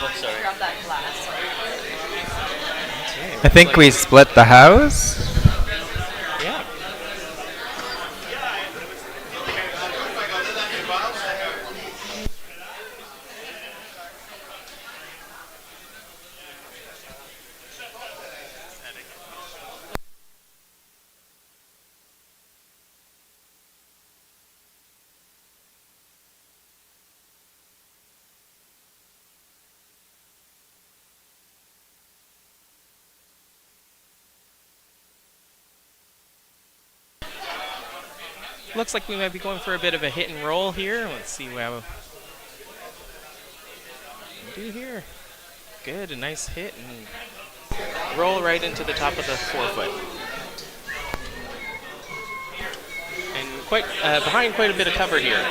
Grab that glass. I think we split the house. Yeah. Looks like we might be going for a bit of a hit and roll here. Let's see what we do here. Good, a nice hit and roll right into the top of the 4-foot. And quite behind quite a bit of cover here.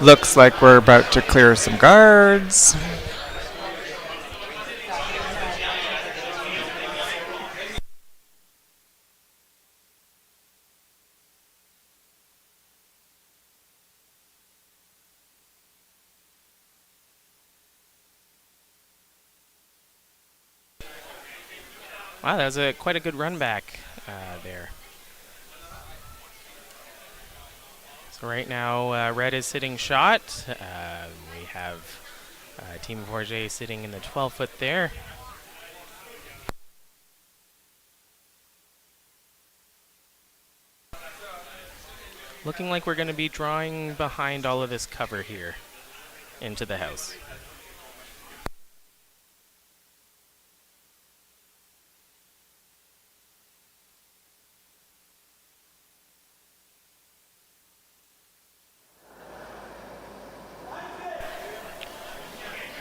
Looks like we're about to clear some guards. Wow, that was quite a good run back there. So right now, red is sitting shot. We have Team 4J sitting in the 12-foot there. Looking like we're going to be drawing behind all of this cover here into the house.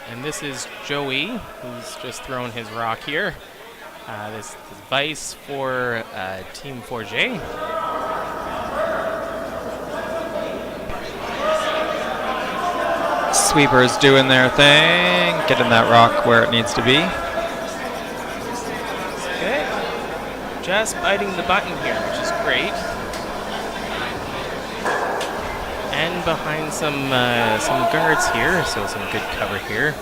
And this is Joey, who's just thrown his rock here. This is Vice for Team 4J. Sweepers doing their thing, getting that rock where it needs to be. Okay, just biting the button here, which is great. And behind some guards here, so some good cover here.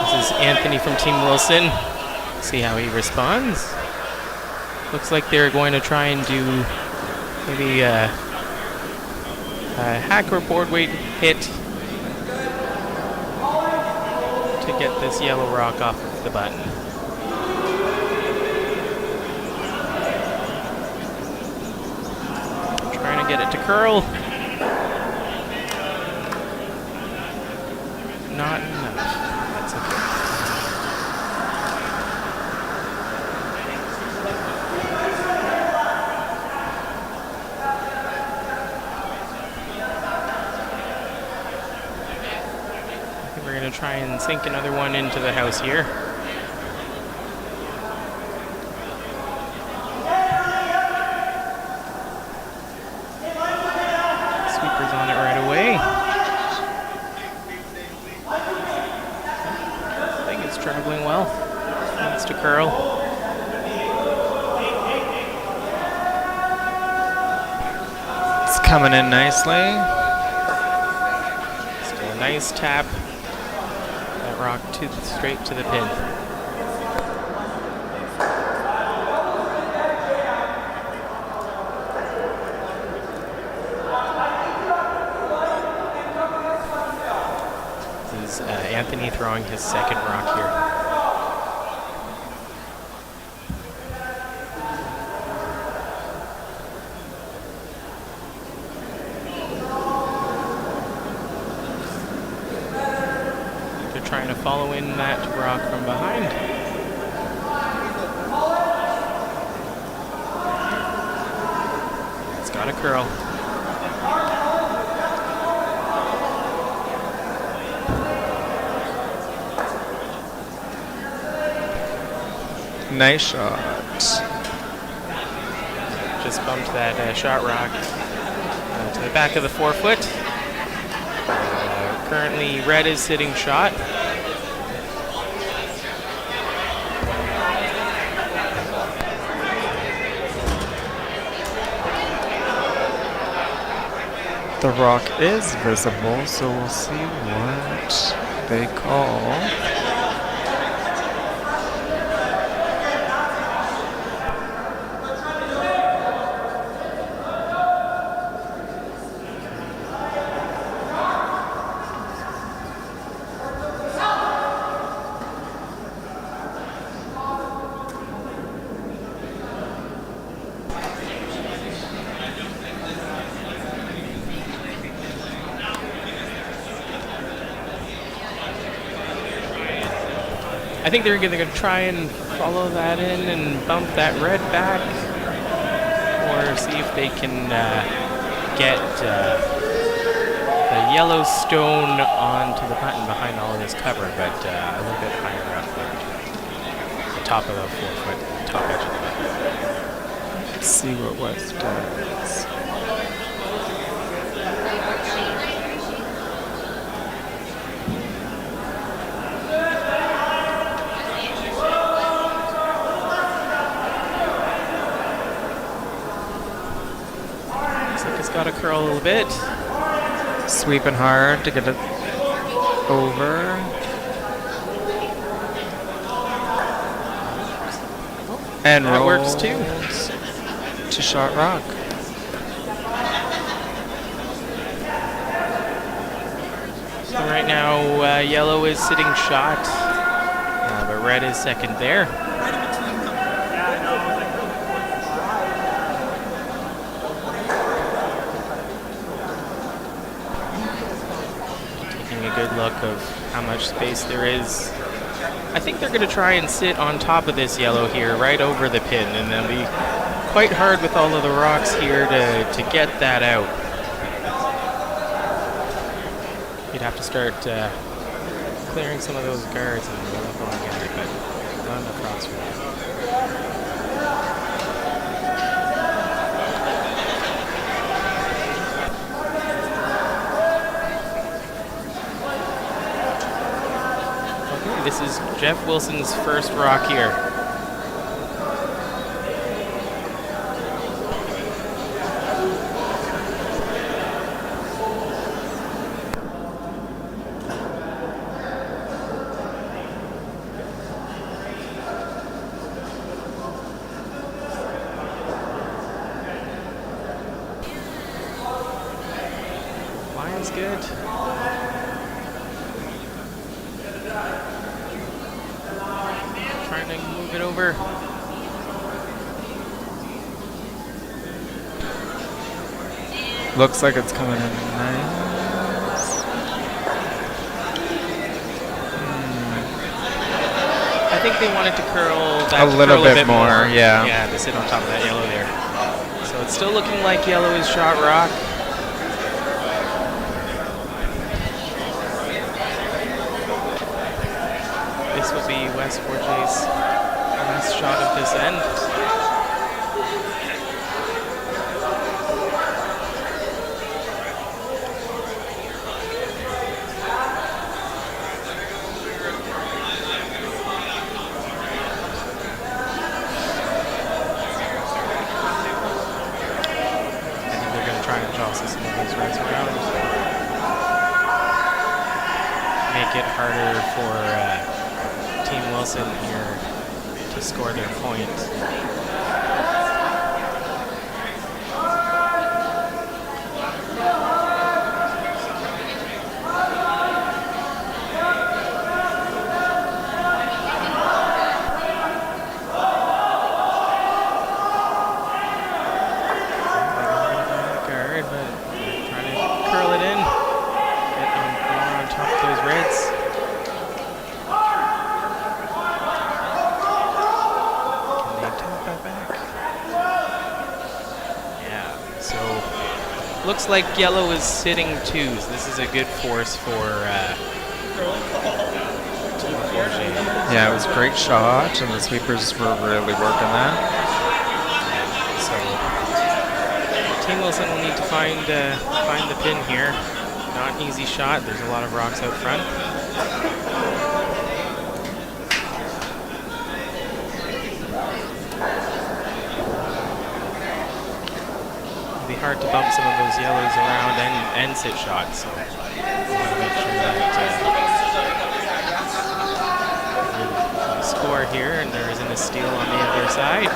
This is Anthony from Team Wilson. See how he responds. Looks like they're going to try and do maybe a hack or board weight hit to get this yellow rock off of the button. Trying to get it to curl. Not enough. That's okay. I think we're going to try and sink another one into the house here. Sweeper's on it right away. I think it's traveling well. Needs to curl. It's coming in nicely. Still a nice tap. That rock straight to the pin. This is Anthony throwing his second rock here. They're trying to follow in that rock from behind. It's got a curl. Nice shot. Just bumped that shot rock to the back of the 4-foot. Currently, red is sitting shot. The rock is visible, so we'll see what they call. I think they're going to try and follow that in and bump that red back, or see if they can get the yellow stone onto the button behind all of this cover, but a little bit higher up there, the top of the 4-foot top edge of the button. Let's see what West does. Got to curl a little bit. Sweeping hard to get it over. And that works too. To shot rock. So right now, yellow is sitting shot, but red is second there. Good look of how much space there is. I think they're going to try and sit on top of this yellow here, right over the pin, and they'll be quite hard with all of the rocks here to get that out. You'd have to start clearing some of those guards and really going at it, but not enough rocks for that. This is Jeff Wilson's first rock here. Line's good. Trying to move it over. Looks like it's coming in nice. I think they wanted to curl that A little bit more, yeah. Yeah, to sit on top of that yellow there. So it's still looking like yellow is shot rock. This will be West 4J's last shot of this end. I think they're going to try and jostle some of those reds around. Make it harder for Team Wilson here to score their point. Guard, but they're trying to curl it in, get on top of those reds. Looks like yellow is sitting twos. This is a good force for Team 4J. Yeah, it was a great shot, and the sweepers were really working that. So Team Wilson will need to find the pin here. not an easy shot. There's a lot of rocks out front. It'll be hard to bump some of those yellows around and sit shots. So we want to make sure that we score here, and there isn't a steal on the other side.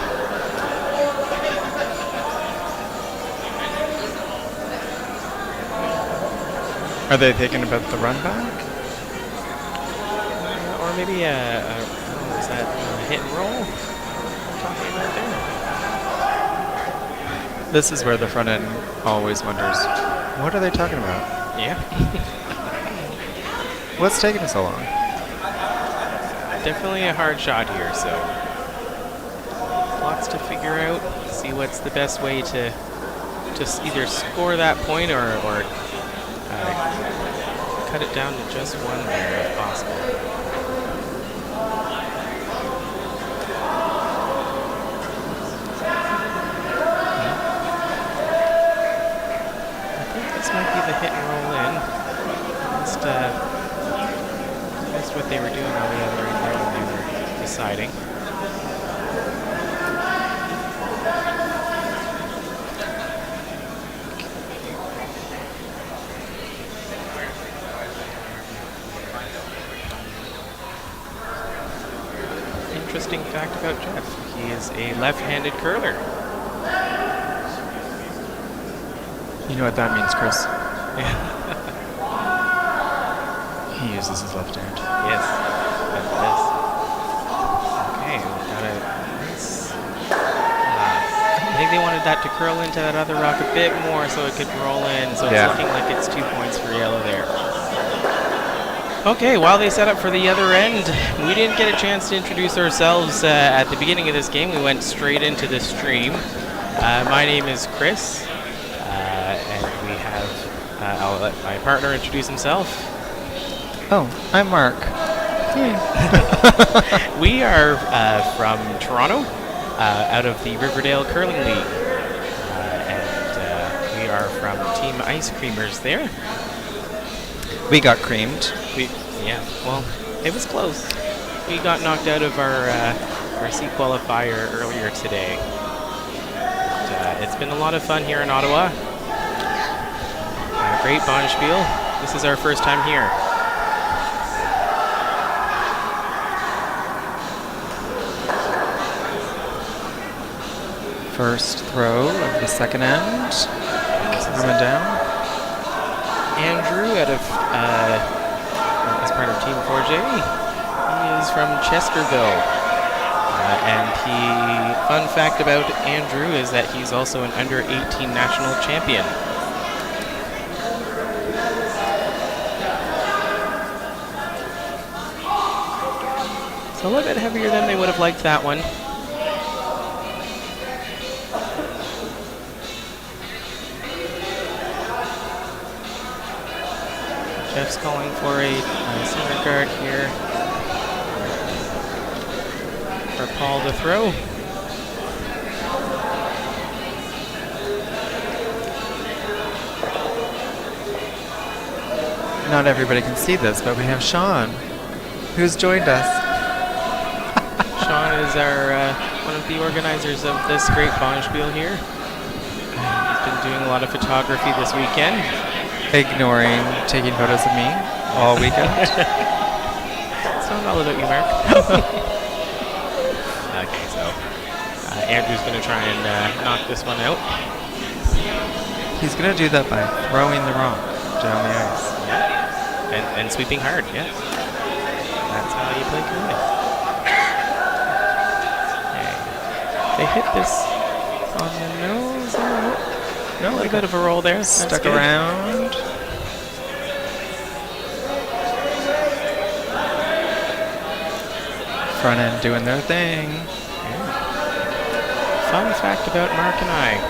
Are they thinking about the run back? Or maybe what was that, hit and roll we're talking about there? This is where the front end always wonders, what are they talking about? Yeah. What's taking so long? Definitely a hard shot here, so lots to figure out. See what's the best way to just either score that point or cut it down to just one there if possible. I think this might be the hit and roll in. Just what they were doing on the other end there when they were deciding. Interesting fact about Jeff. He is a left-handed curler. You know what that means, Chris? Yeah. He uses his left hand. Yes, that does. Okay, we've got a nice... I think they wanted that to curl into that other rock a bit more so it could roll in, so it's looking like it's 2 points for yellow there. Okay, while they set up for the other end, we didn't get a chance to introduce ourselves at the beginning of this game. We went straight into the stream. My name is Chris, and we have... I'll let my partner introduce himself. Oh, I'm Mark. We are from Toronto, out of the Riverdale Curling League, and we are from Team Ice Creamers there. We got creamed. Well, it was close. We got knocked out of our C qualifier earlier today. But, it's been a lot of fun here in Ottawa. Great Bonspiel. This is our first time here. First throw of the second end. Coming down. Andrew out of as part of Team 4J. He is from Chesterville. Fun fact about Andrew is that he's also an under 18 national champion. So a little bit heavier than they would have liked that one. Jeff's calling for a center guard here for Paul to throw. Not everybody can see this, but we have Sean, who's joined us. Sean is our one of the organizers of this great Bonspiel here. He's been doing a lot of photography this weekend. Ignoring taking photos of me all weekend. It's not all about you, Mark. Okay, so Andrew's going to try and knock this one out. He's going to do that by throwing the rock down the ice. Yeah. And sweeping hard, yeah. That's how you play curling. Okay. They hit this on the nose. No, a bit of a roll there. Stuck around. Front end doing their thing. Yeah. Fun fact about Mark and I.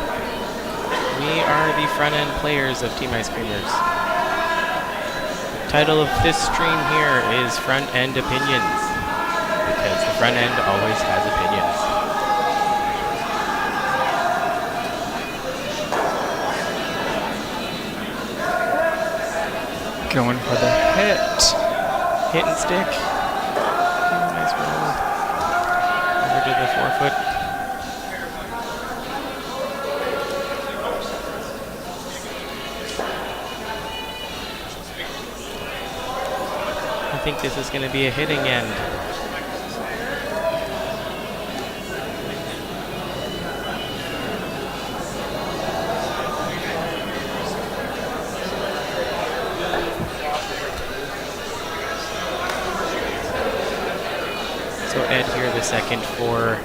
We are the front end players of Team Ice Creamers. The title of this stream here is Front End Opinions, because the front end always has opinions. Going for the hit. Hit and stick. Nice roll. Over to the 4-foot. I think this is going to be a hitting end. So Ed here, the second for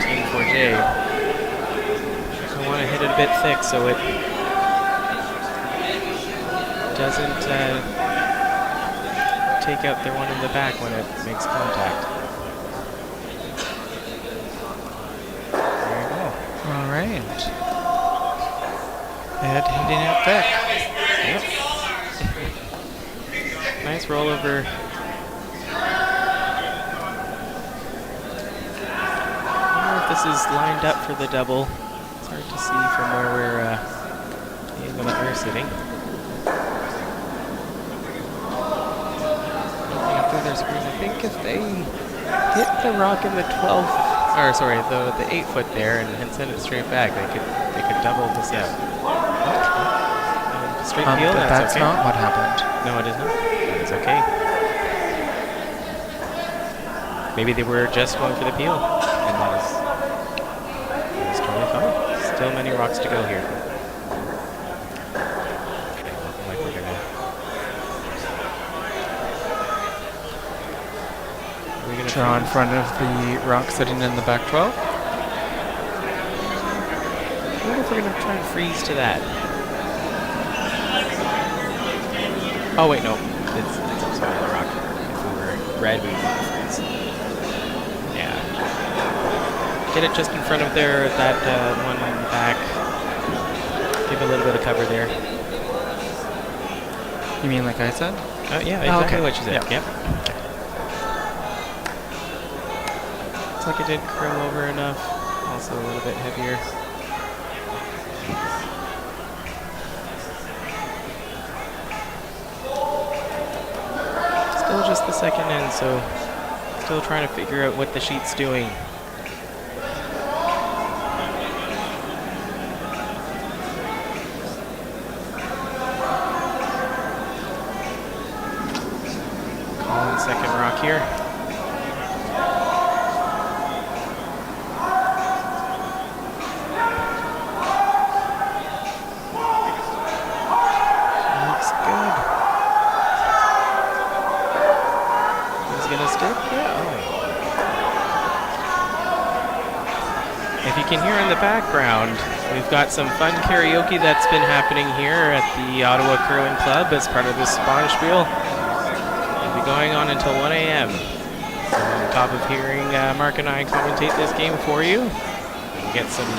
Team 4J. I want to hit it a bit thick so it doesn't take out the one in the back when it makes contact. There you go. All right. Ed hitting it thick. Yep. Nice rollover. This is lined up for the double. It's hard to see from where we're the angle that we're sitting. Looking up the other screen, I think if they hit the rock in the 12, or sorry, the 8-foot there and send it straight back, they could double this out. Straight peel. But that's okay. not what happened. No, it is not. That is okay. Maybe they were just going for the peel, and that is totally fine. Still many rocks to go here. Okay, looking like we're gonna draw in front of the rock sitting in the back 12. I wonder if we're gonna try and freeze to that. Oh wait, no, it's upside down the rock. If we were red, we would freeze. Yeah. Get it just in front of there, that one back. Give a little bit of cover there. You mean like I said? Yeah, exactly okay. what you said. Yep. Looks like it did curl over enough. Also a little bit heavier. Still just the second end, so still trying to figure out what the sheet's doing. Second rock here. Looks good. He's gonna stick? Yeah. Oh. If you can hear in the background, we've got some fun karaoke that's been happening here at the Ottawa Curling Club as part of this Spiel. Going on until 1 a.m. So on top of hearing Mark and I commentate this game for you, and get some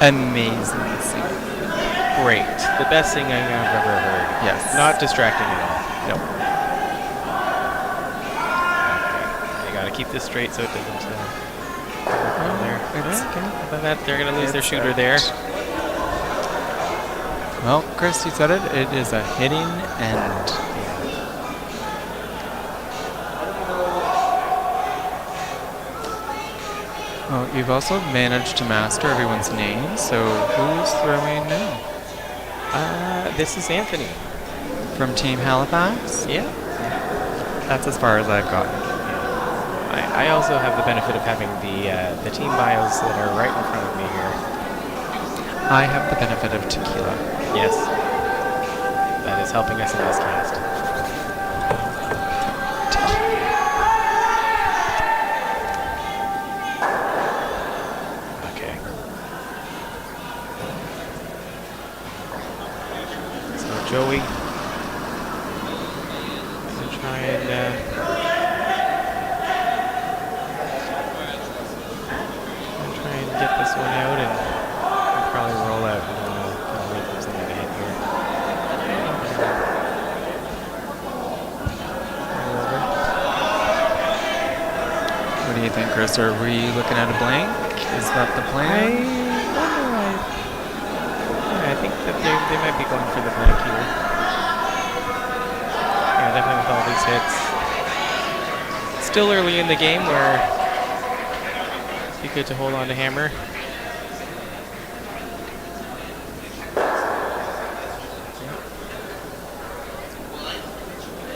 amazing singing. Great. The best singing I've ever heard. Yes. Not distracting at all. Nope. Okay. You gotta keep this straight so it doesn't go there. It's okay. Other than that, they're gonna lose their shooter there. Well, Chris, you said it. It is a hitting end. Well, you've also managed to master everyone's name, so who's throwing now? This is Anthony. From Team Halifax? Yeah. That's as far as I've gotten. I also have the benefit of having the team bios that are right in front of me here. I have the benefit of tequila. Yes. That is helping us in this cast. Joey. Gonna try and get this one out and probably roll out. I don't know. Kind of wait for something to hit here. What do you think, Chris? Are we looking at a blank? Is that the plan? I I think that they might be going for the blank here. Yeah, definitely with all these hits. Still early in the game where it'd be good to hold on to hammer.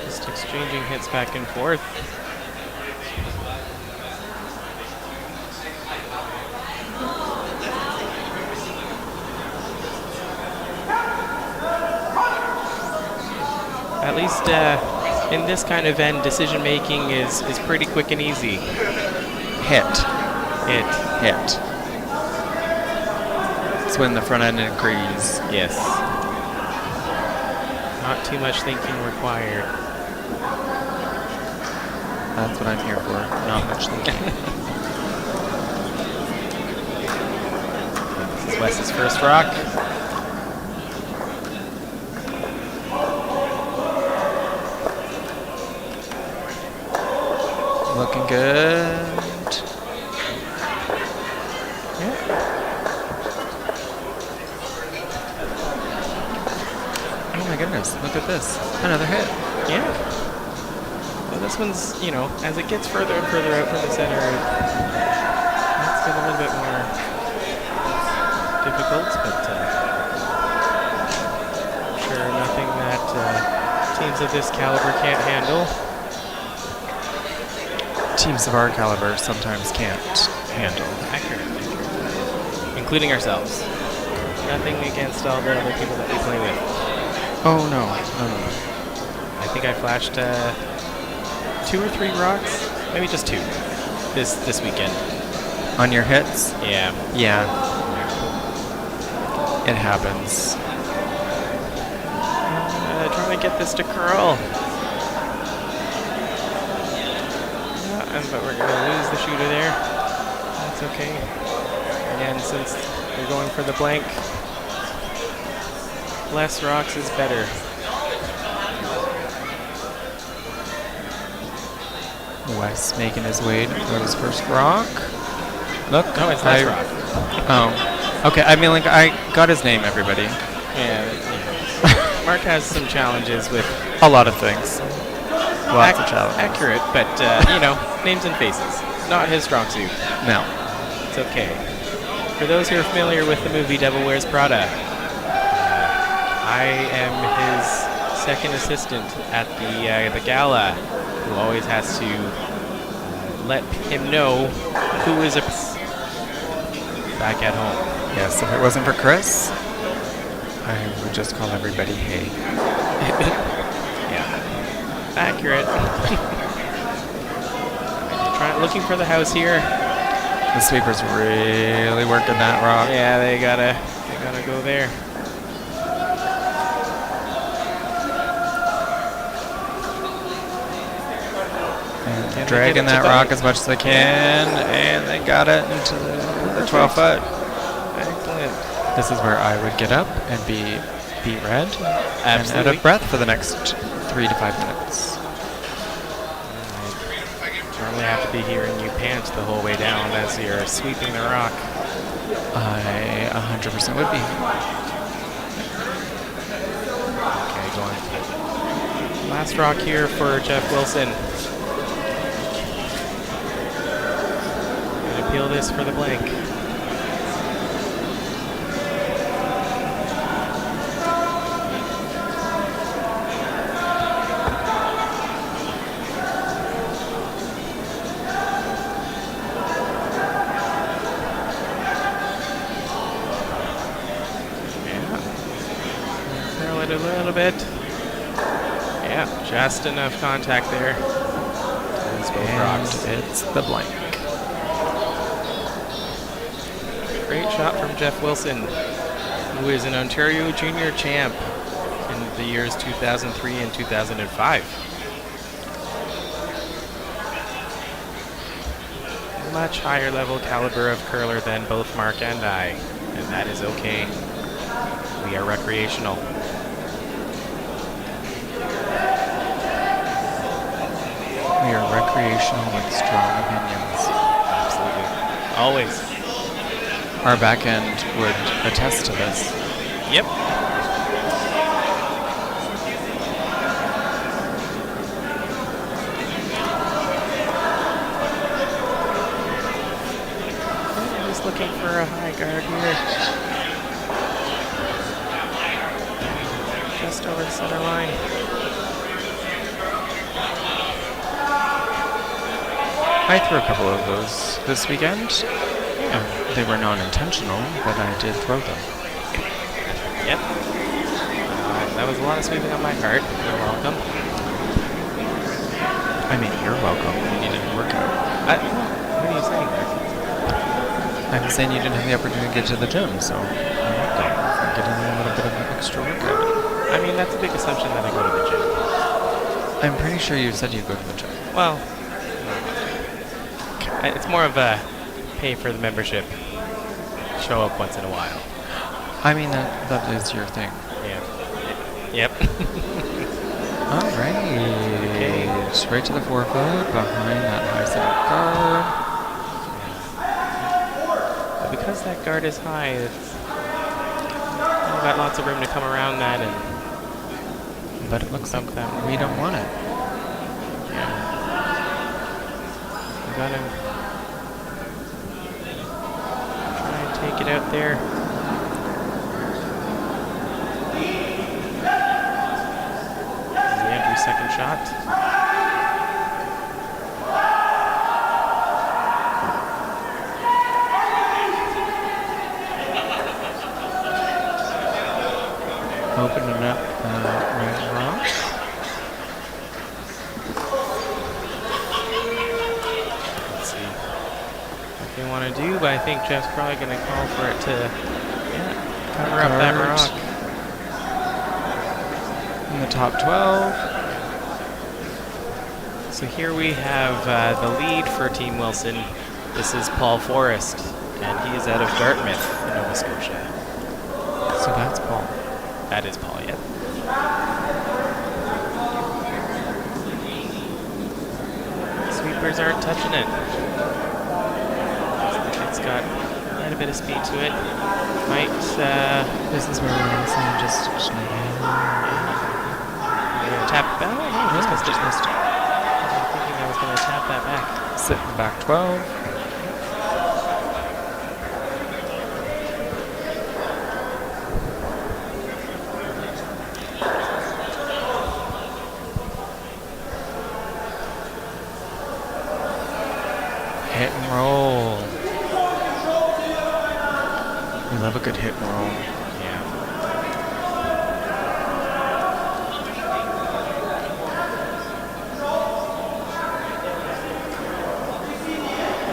Just exchanging hits back and forth. At least in this kind of end, decision making is pretty quick and easy. Hit. It's when the front end agrees. Yes. Not too much thinking required. That's what I'm here for. Not much thinking. This is Wes's first rock. Looking good. Yeah. Oh my goodness, look at this. Another hit. Yeah. So this one's, you know, as it gets further and further out from the center, it's been a little bit more difficult, but sure nothing that teams of this caliber can't handle. Teams of our caliber sometimes can't handle. Accurate. Including ourselves. Nothing against all the other people that we play with. Oh no. I think I flashed 2 or 3 rocks, maybe just 2 this weekend. On your hits? Yeah. Yeah. It happens. Trying to get this to curl. But we're going to lose the shooter there. That's okay. Again, since we're going for the blank, less rocks is better. Wes making his way to his first rock. Look. No, it's last rock. Oh. Okay, I mean, like, I got his name, everybody. Yeah. Mark has some challenges with a lot of things. Lots of challenges. Accurate, but, you know, names and faces. Not his strong suit. No. It's okay. For those who are familiar with the movie Devil Wears Prada, I am his second assistant at the gala, who always has to let him know who is back at home. Yes, if it wasn't for Chris, I would just call everybody hey. Yeah. Accurate. Looking for the house here. The sweeper's really working that rock. Yeah, they gotta go there. And dragging that rock as much as they can, and they got it into the 12 foot. Excellent. This is where I would get up and be red and out of breath for the next 3 to 5 minutes. Normally have to be hearing you pant the whole way down as you're sweeping the rock. I 100% would be. Okay, going. Last rock here for Jeff Wilson. Gonna peel this for the blank. A little bit. Yeah, just enough contact there. It's both rocks. It's the blank. Great shot from Jeff Wilson, who is an Ontario Junior champ in the years 2003 and 2005. Much higher level caliber of curler than both Mark and I, and that is okay. We are recreational. We are recreational with strong opinions. Absolutely. Always. Our back end would attest to this. Yep. Just looking for a high guard here. Just over the center line. I threw a couple of those this weekend. Yeah. They were non-intentional, but I did throw them. Yep. That was a lot of sweeping on my part. You're welcome. I mean, you're welcome. You needed a workout. What are you saying there? I'm saying you didn't have the opportunity to get to the gym, so you're welcome for getting a little bit of an extra workout. I mean, that's a big assumption that I go to the gym. I'm pretty sure you said you go to the gym. Well, it's more of a pay for the membership, show up once in a while. I mean, that is your thing. Yeah. Yep. All right. Okay. Straight to the forefoot, behind that high center guard. But because that guard is high, we've got lots of room to come around that and. But it looks like that we don't want it. Yeah. We gotta try and take it out there. The second shot. Opening up right rock. Let's see what they want to do, but I think Jeff's probably going to call for it to cover up that rock. In the top 12. So here we have the lead for Team Wilson. This is Paul Forrest, and he is out of Dartmouth, in Nova Scotia. So that's Paul. That is Paul, yep. Sweepers aren't touching it. It's got quite a bit of speed to it. Might, this is where we're going to see just tap it back? No, just missed it. missed it. I was thinking I was going to tap that back. Sitting back 12. Hit and roll. We love a good hit and roll. Yeah.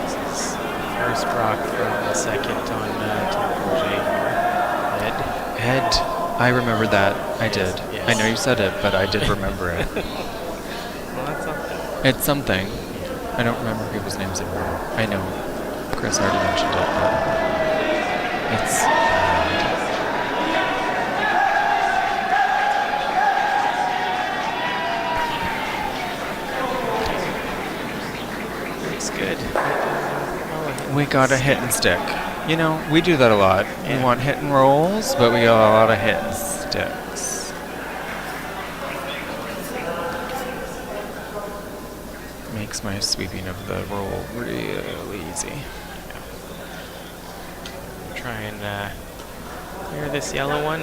This is first rock from the second on Team Forget here. Ed. I remember that. I did. Yes. I know you said it, but I did remember it. Well, that's something. It's something. I don't remember people's names anymore. I know Chris already mentioned it, but it's Looks good. we got a hit and stick. You know, we do that a lot. Yeah. We want hit and rolls, but we got a lot of hit and sticks. Makes my sweeping of the roll real easy. Try and clear this yellow one.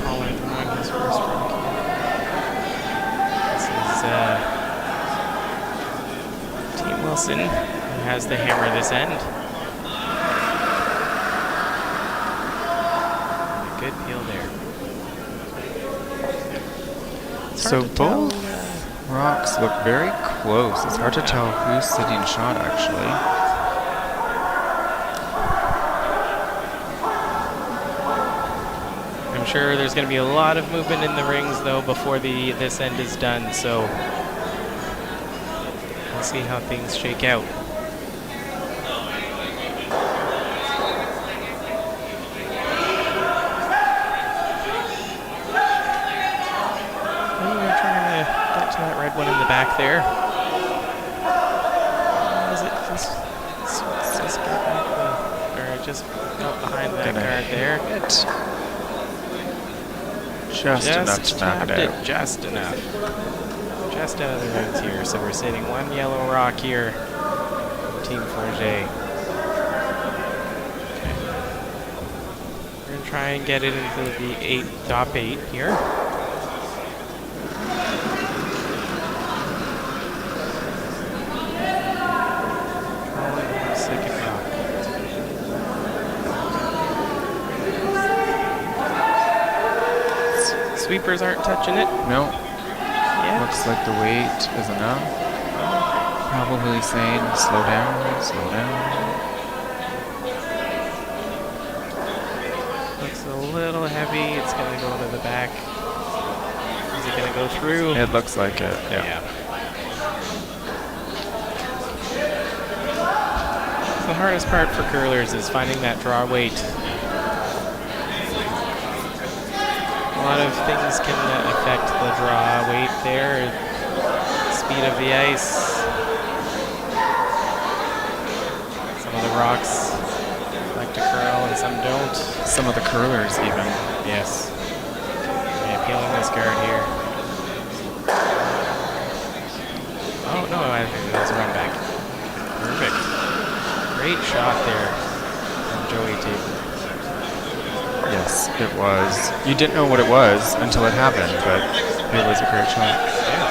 Collar throwing his first rock here. This is Team Wilson, who has the hammer this end. Good peel there. So both rocks look very close. It's hard to tell who's sitting shot, actually. I'm sure there's going to be a lot of movement in the rings, though, before this end is done, so we'll see how things shake out. back there. Is it just get back or just out behind that guard there? Just enough to knock it out. Just enough. Just out of the roads here. So we're sitting one yellow rock here. Team Forget. Okay. We're going to try and get it into the top 8 here. Second rock. Sweepers aren't touching it. No. Yet. Looks like the weight is enough. Probably saying slow down, slow down. Looks a little heavy. It's going to go to the back. Is it going to go through? It looks like it, yeah. The hardest part for curlers is finding that draw weight. A lot of things can affect the draw weight there. Speed of the ice. Some of the rocks like to curl and some don't. Some of the curlers even. Yes. Yeah, peeling this guard here. Oh no, I think that's a run back. Perfect. Great shot there from Joey T. Yes, it was. You didn't know what it was until it happened, but it was a great shot. Yeah.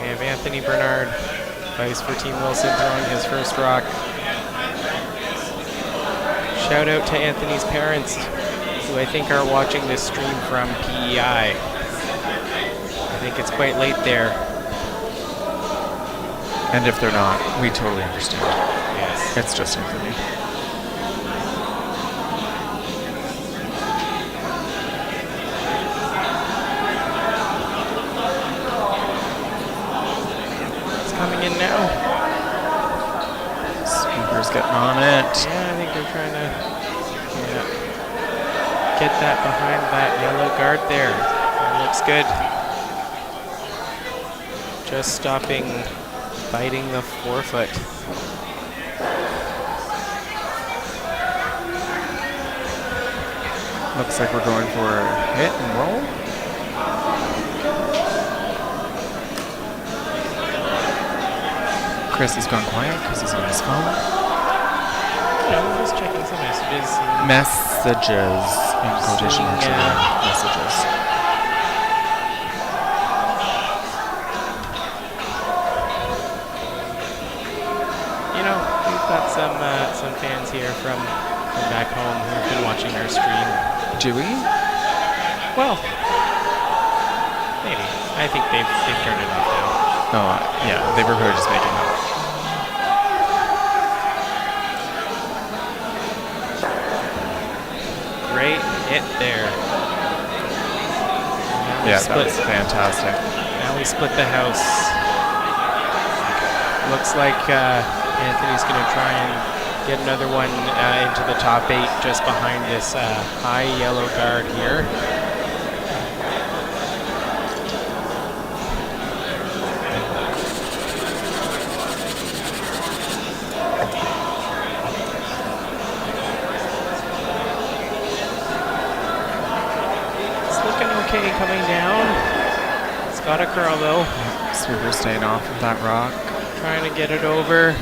We have Anthony Bernard, vice for Team Wilson, throwing his first rock. Shout out to Anthony's parents, who I think are watching this stream from PEI. I think it's quite late there. And if they're not, we totally understand. Yes. It's just Anthony. It's coming in now. Sweeper's getting on it. Yeah, I think they're trying to get that behind that yellow guard there. That looks good. Just stopping, biting the forefoot. Looks like we're going for a hit and roll. Chris has gone quiet because he's on his phone. I'm just checking some messages. Messages, in quotation marks, messages. You know, we've got some fans here from back home who have been watching our stream. Do we? Well, maybe. I think they've turned it off now. Oh, yeah, they were probably just making up. Great hit there. Yeah, that was fantastic. Now we split the house. Looks like Anthony's going to try and get another one into the top 8 just behind this high yellow guard here. Okay, coming down. It's got a curl though. Sweeper staying off of that rock. Trying to get it over.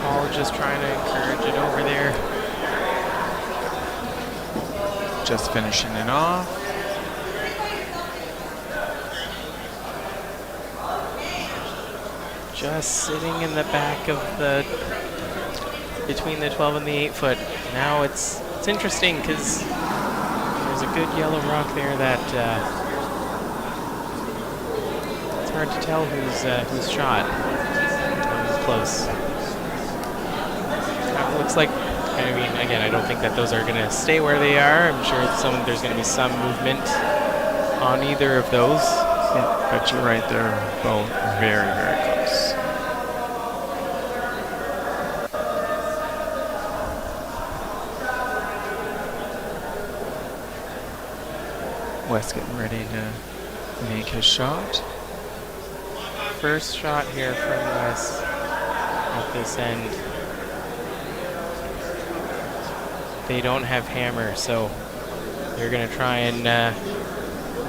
Paul just trying to encourage it over there. Just finishing it off. Just sitting in the back of the, between the 12 and the 8 foot. Now it's interesting because there's a good yellow rock there that it's hard to tell who's shot. Who's close. Looks like, I mean, again, I don't think that those are going to stay where they are. I'm sure there's going to be some movement on either of those. Yeah, but you're right, they're both very, very close. Wes getting ready to make his shot. First shot here from Wes at this end. They don't have hammer, so they're going to try and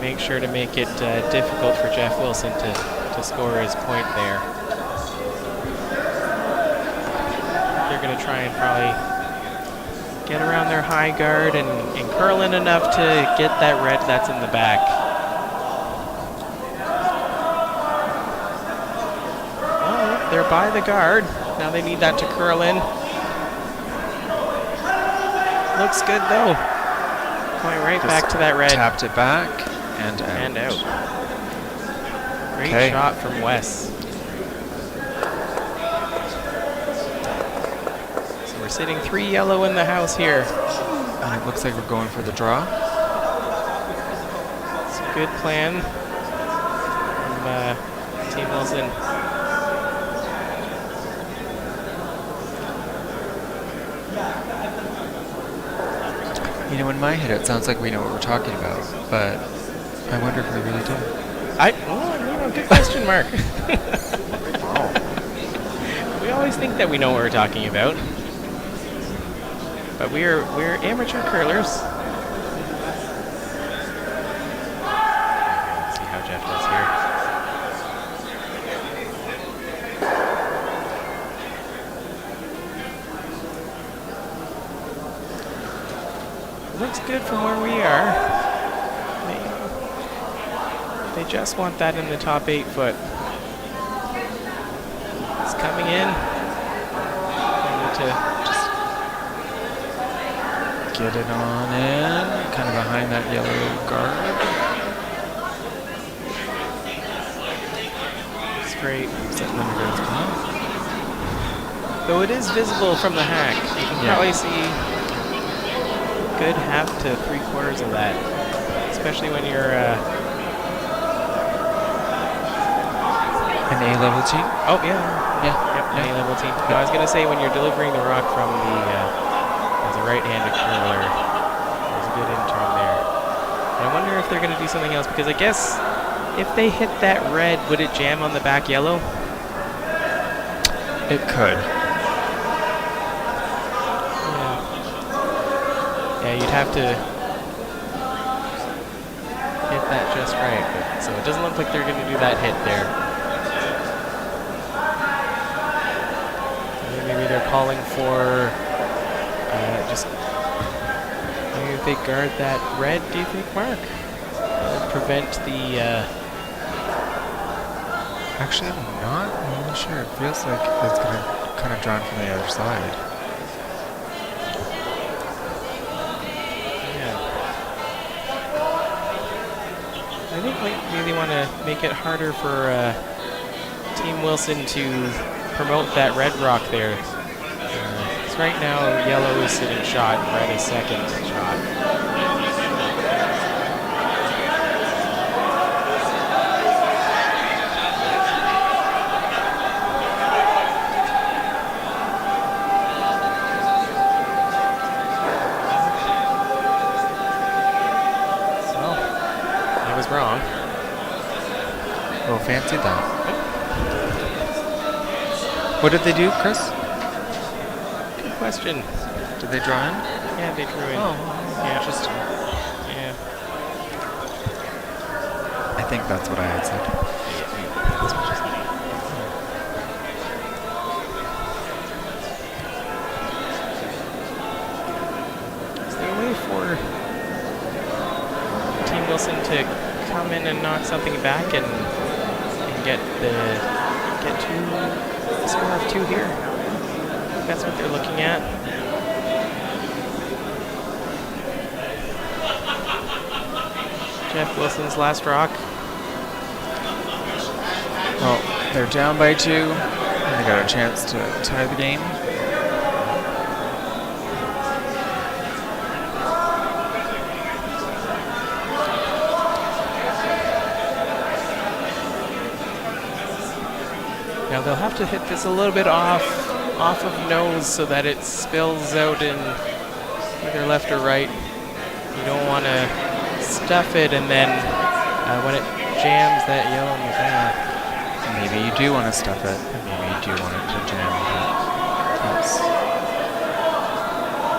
make sure to make it difficult for Jeff Wilson to score his point there. They're going to try and probably get around their high guard and curl in enough to get that red that's in the back. Oh, they're by the guard. Now they need that to curl in. Looks good though. Going right back to that red. Tapped it back and out. And out. Great shot from Wes. So we're sitting 3 yellow in the house here. And it looks like we're going for the draw. It's a good plan from Team Wilson. You know, in my head, it sounds like we know what we're talking about, but I wonder if we really do. Good question, Mark. We always think that we know what we're talking about, but we're amateur curlers. Let's see how Jeff does here. Looks good from where we are. They just want that in the top 8 foot. It's coming in. I need to just get it on in, kind of behind that yellow guard. It's great. Is that Lindergaard's ball? Though it is visible from the hack, you can probably see good half to 3/4 of that, especially when you're an A-level team. Oh yeah, an A-level team. No, I was gonna say when you're delivering the rock from the as a right-handed curler, there's a good in-turn there. And I wonder if they're gonna do something else, because I guess if they hit that red, would it jam on the back yellow? It could. Yeah, you'd have to hit that just right. But, so it doesn't look like they're going to do that hit there. Maybe they're calling for just maybe if they guard that red, do you think, Mark? Prevent the... Actually, I'm not really sure. It feels like it's going to kind of drawn from the other side. I think maybe they want to make it harder for Team Wilson to promote that red rock there. Because right now, yellow is sitting shot and red is second shot. Wrong. Well, fancy that. What did they do, Chris? Good question. Did they draw in? Yeah, they drew in. Oh, yeah. Interesting. Yeah. I think that's what I had said. Is there a way for Team Wilson to come in and knock something back and get to the score of 2 here? I think that's what they're looking at. Jeff Wilson's last rock. Well, they're down by 2, and they got a chance to tie the game. Now they'll have to hit this a little bit off of nose so that it spills out in either left or right. You don't want to stuff it, and then when it jams that yellow in the back. Maybe you do want to stuff it, and maybe you do want it to jam, but that's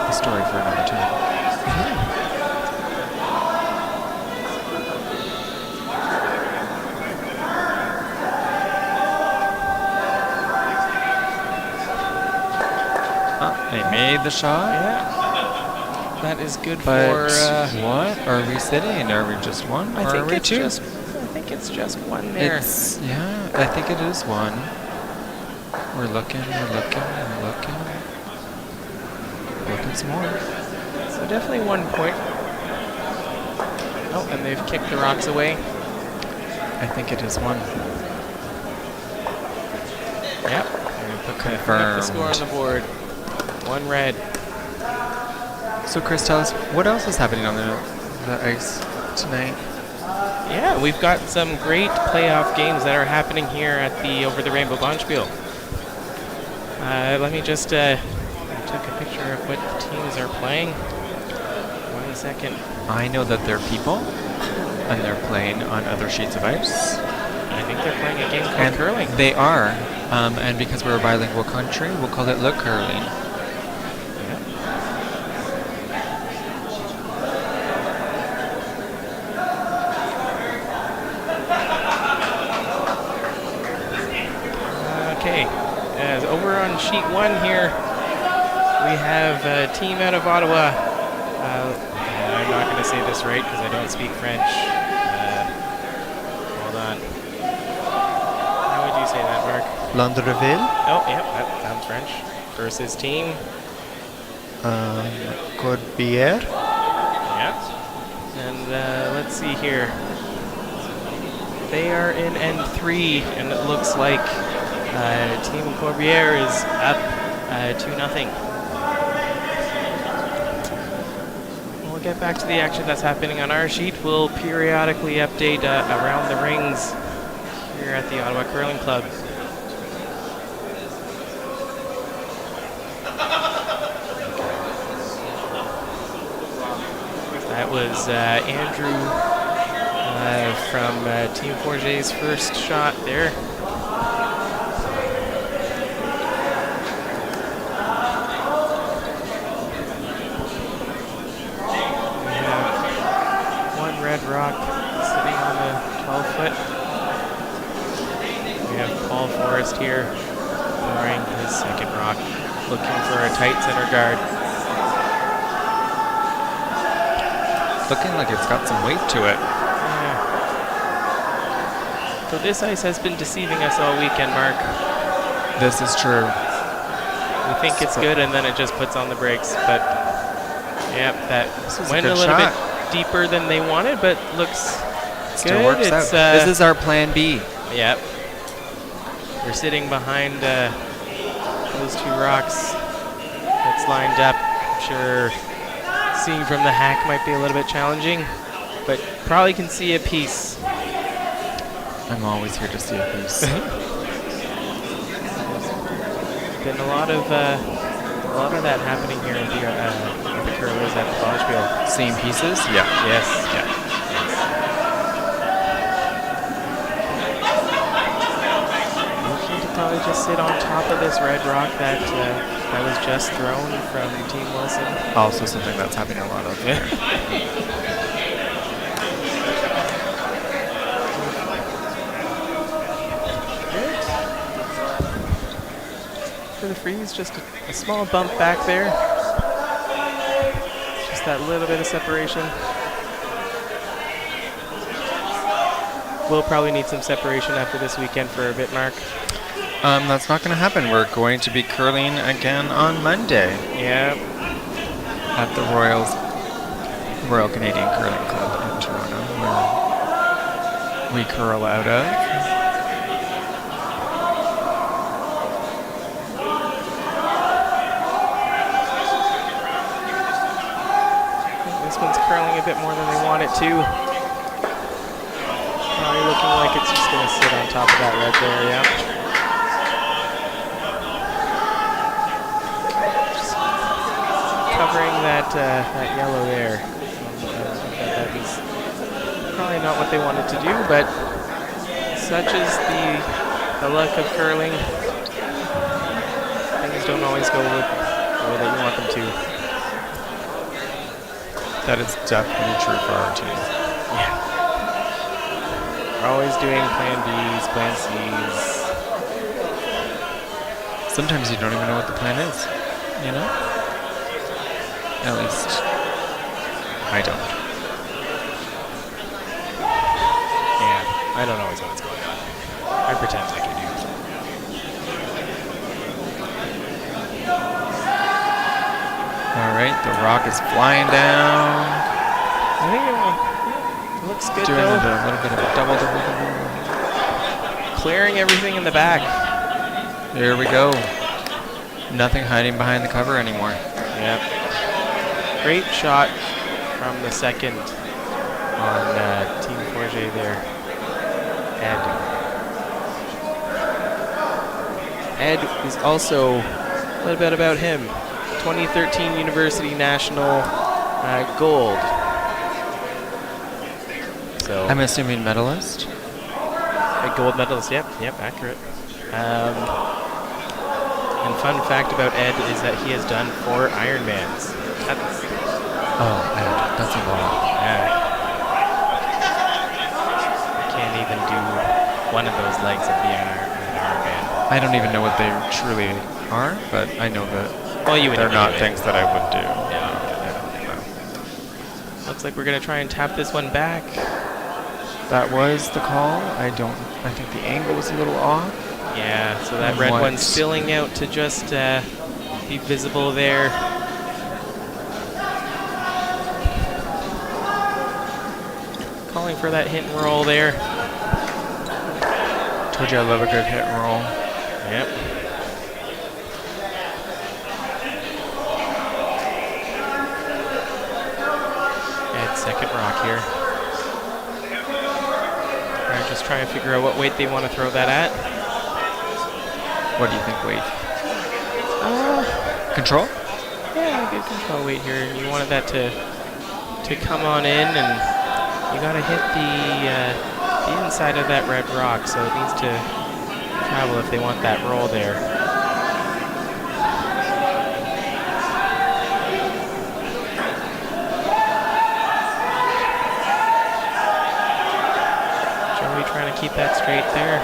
a story for another time. They made the shot. Yeah, that is good But for. what? Are we sitting? Are we just one? I or think are we it's two? I think it's just one there. Yeah, I think it is one. We're looking. Looking some more. So definitely 1 point. Oh, and they've kicked the rocks away. I think it is one. Yep. Put the score on the board. 1 red. So Chris, tell us, what else is happening on the ice tonight? Yeah, we've got some great playoff games that are happening here at the Over the Rainbow Bonspiel. Let me just I took a picture of what teams are playing. 1 second. I know that they're people, and they're playing on other sheets of ice. I think they're playing a game called curling. They are, and because we're a bilingual country, we'll call it look curling. Okay, as over on sheet 1 here, we have a team out of Ottawa. I'm not going to say this right because I don't speak French. Hold on. How would you say that, Mark? Landreville. Oh, yep, that sounds French. Versus team. Corbière. Yeah. And let's see here. They are in N3, and it looks like Team Corbière is up 2-0. We'll get back to the action that's happening on our sheet. We'll periodically update around the rings here at the Ottawa Curling Club. That was Andrew from Team Forget's first shot there. We have 1 red rock sitting on the 12-foot. We have Paul Forrest here throwing his second rock, looking for a tight center guard. Looking like it's got some weight to it. Yeah. So this ice has been deceiving us all weekend, Mark. This is true. We think it's good, and then it just puts on the brakes. But, yep, that went a little bit deeper than they wanted, but looks Still good. works out. This is our plan B. Yep. We're sitting behind those 2 rocks that's lined up. I'm sure seeing from the hack might be a little bit challenging, but probably can see a piece. I'm always here to see a piece. Been a lot of that happening here with the curlers at the Bonspiel. Seeing pieces? Yeah. Yes. Yeah. Looking to probably just sit on top of this red rock that was just thrown from Team Wilson. Also something that's happening a lot of. For the freeze, just a small bump back there. Just that little bit of separation. We'll probably need some separation after this weekend for a bit, Mark. That's not going to happen. We're going to be curling again on Monday. Yeah. At the Royal Canadian Curling Club in Toronto, where we curl out of. This one's curling a bit more than they want it to. Probably looking like it's just going to sit on top of that red there, yeah. Just covering that yellow there. That is probably not what they wanted to do, but such is the luck of curling. Things don't always go the way that you want them to. That is definitely true for our team. Yeah. We're always doing plan Bs, plan Cs. Sometimes you don't even know what the plan is, you know? At least I don't. Yeah, I don't always know what's going on. I pretend like I do. All right, the rock is flying down. I think it looks good Doing though. a little bit of a double. Clearing everything in the back. There we go. Nothing hiding behind the cover anymore. Yep. Great shot from the second on Team Forget there. Ed is also a little bit about him. 2013 University National gold. So I'm assuming medalist. a gold medalist. Yep, accurate. And fun fact about Ed is that he has done 4 Ironmans. Oh, Ed, that's a lot. Yeah. Can't even do one of those legs of the Ironman. I don't even know what they truly are, but I know that Well, you would they're not anyway. things that I would do. Yeah. Looks like we're gonna try and tap this one back. That was the call. I think the angle was a little off. Yeah, so that And red what? one's spilling out to just be visible there. Calling for that hit and roll there. Told you I love a good hit and roll. Yep. And second rock here. I'm just trying to figure out what weight they want to throw that at. What do you think, Wade? Control? Yeah, good control weight here. And you wanted that to come on in, and you got to hit the inside of that red rock, so it needs to travel if they want that roll there. Joey trying to keep that straight there.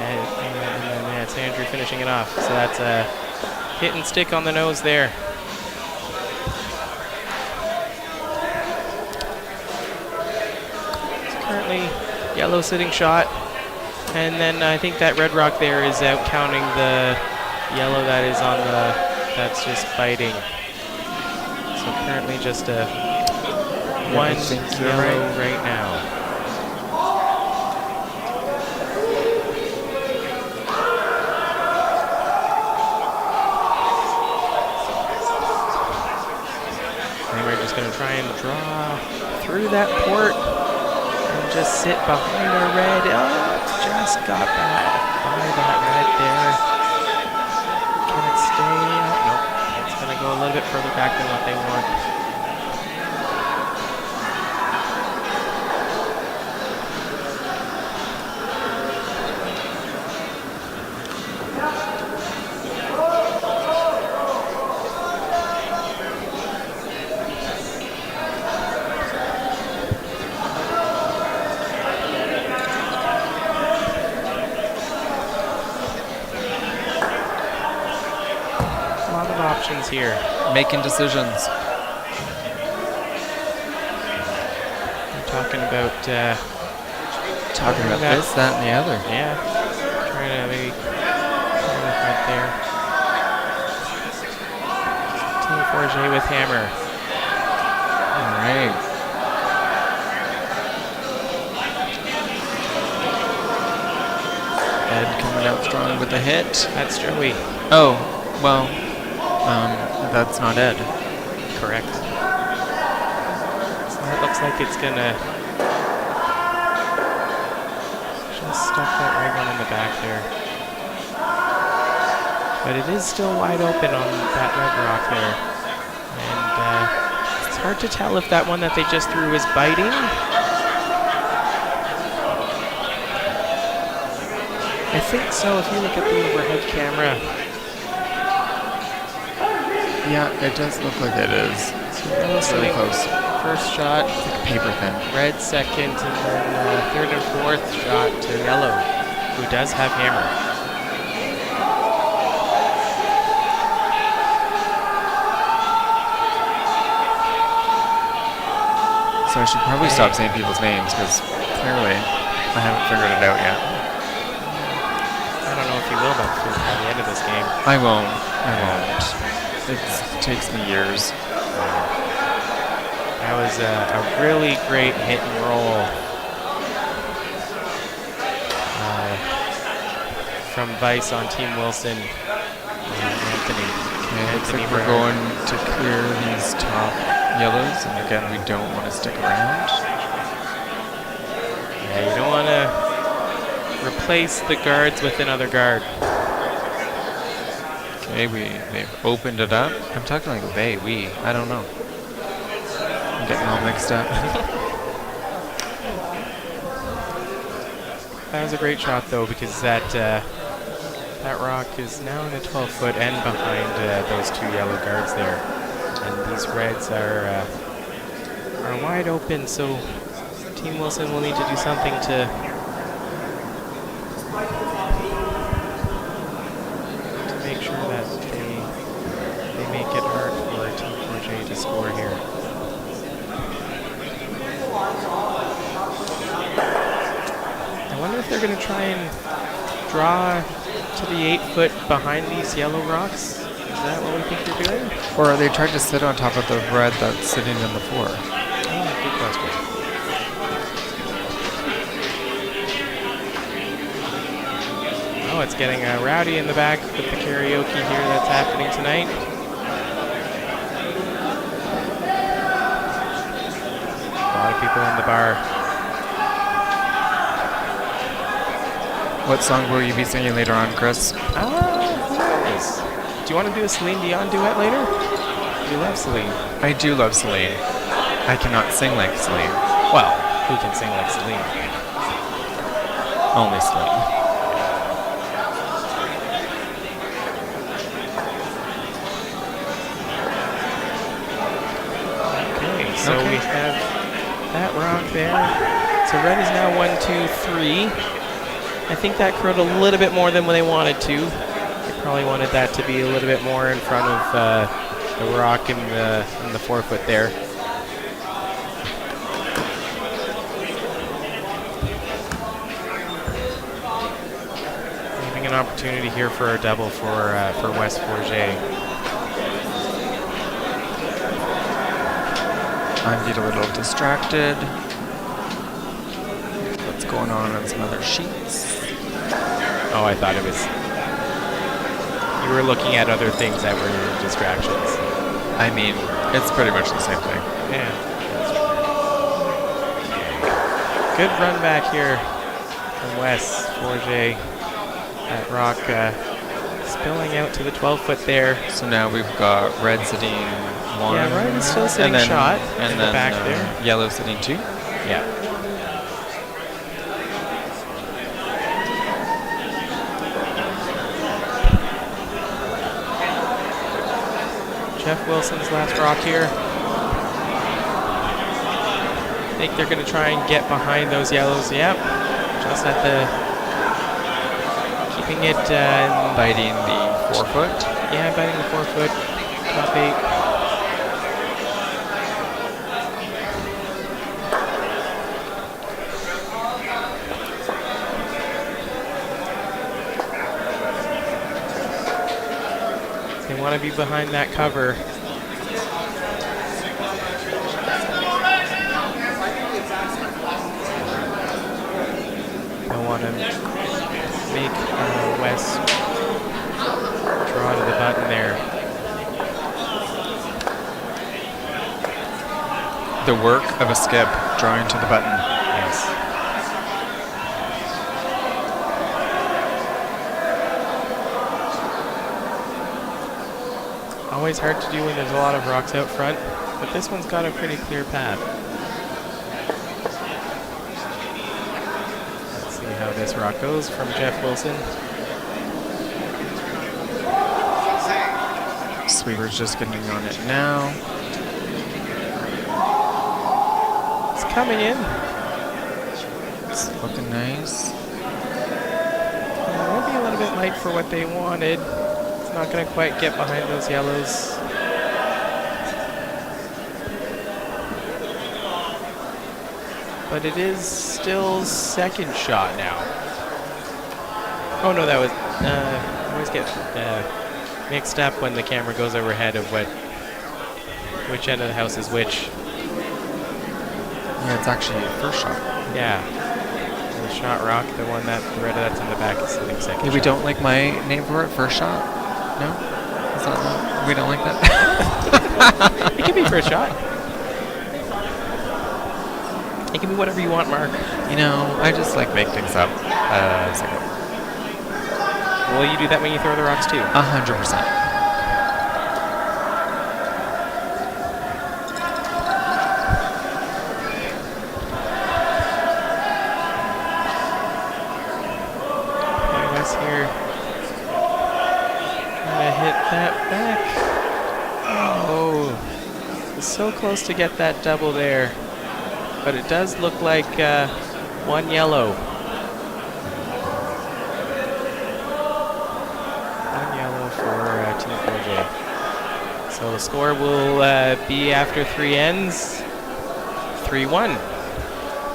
And yeah, it's Andrew finishing it off. So that's a hit and stick on the nose there. It's currently yellow sitting shot. And then I think that red rock there is out counting the yellow that is on that's just biting. So currently just a one yellow right now. And we're just going to try and draw through that port and just sit behind our red. Oh, it's just got that by that red there. Can it stay? Oh, nope. It's going to go a little bit further back than what they want. Options here. Making decisions. We're talking about this, that, and the other. Yeah. Trying to maybe turn the front there. Team Forget with hammer. All right. Ed coming out strong with the hit. That's Joey. Oh, well. That's not Ed. Correct. So that looks like it's gonna just stuck that right one in the back there. But it is still wide open on that red rock there. And hard to tell if that one that they just threw is biting. I think so, if you look at the overhead camera. Yeah, it does look like it is. So it's really close. First shot, It's like paper thin. red second, and then third and fourth shot to yellow, who does have hammer. So I should probably stop saying people's names because clearly I haven't figured it out yet. I don't know if you will by the end of this game. I won't. I won't. It takes me years. That was a really great hit and roll from Vice on Team Wilson and Anthony. Okay, looks like we're going to clear these top yellows, and again, we don't want to stick around. Yeah, you don't want to replace the guards with another guard. Okay, they've opened it up. I'm talking like they, we. I don't know. I'm getting all mixed up. That was a great shot, though, because that rock is now in a 12-foot and behind those two yellow guards there. And these reds are wide open, so Team Wilson will need to do something to make sure that they make it hard for Team 4J to score here. I wonder if they're going to try and draw to the 8-foot behind these yellow rocks. Is that what we think they're doing? Or are they trying to sit on top of the red that's sitting in the floor? Oh, good question. Oh, it's getting rowdy in the back with the karaoke here that's happening tonight. A lot of people in the bar. What song will you be singing later on, Chris? Who knows? Do you want to do a Celine Dion duet later? You love Celine. I do love Celine. I cannot sing like Celine. Well, who can sing like Celine? Only Celine. Okay, so we have that rock there. So red is now 1, 2, 3. I think that curled a little bit more than what they wanted to. They probably wanted that to be a little bit more in front of the rock in the 4-foot there. Leaving an opportunity here for a double for West Forget. I'm getting a little distracted. What's going on some other sheets? Oh, I thought it was... You were looking at other things that were distractions. I mean, it's pretty much the same thing. Yeah, that's true. Good run back here from West Forget. That rock spilling out to the 12-foot there. So now we've got red sitting 1. Yeah, red is still sitting shot in the back there. Yellow sitting 2. Yeah. Jeff Wilson's last rock here. I think they're going to try and get behind those yellows. Yep. Just at the... Keeping it... biting the 4-foot? Yeah, biting the 4-foot. Top 8. They want to be behind that cover. Don't want to make West draw to the button there. The work of a skip, drawing to the button. Yes. Always hard to do when there's a lot of rocks out front. but this one's got a pretty clear path. Let's see how this rock goes from Jeff Wilson. Sweeper's just getting on it now. It's coming in. It's looking nice. Might be a little bit light for what they wanted. It's not going to quite get behind those yellows. But it is still second shot now. Oh no, that was, I always get mixed up when the camera goes overhead of which end of the house is which. Yeah, it's actually first shot. Yeah. The shot rock, the one that the red that's in the back is sitting second. Yeah, we don't like my name for it, first shot? No? Is that not, we don't like that? It can be first shot. It can be whatever you want, Mark. You know, I just like make things up. Second. Will you do that when you throw the rocks too? 100%. Here. Trying to hit that back. Oh, it's so close to get that double there. But it does look like one yellow. One yellow for Team 4J. So the score will be after 3 ends, 3-1.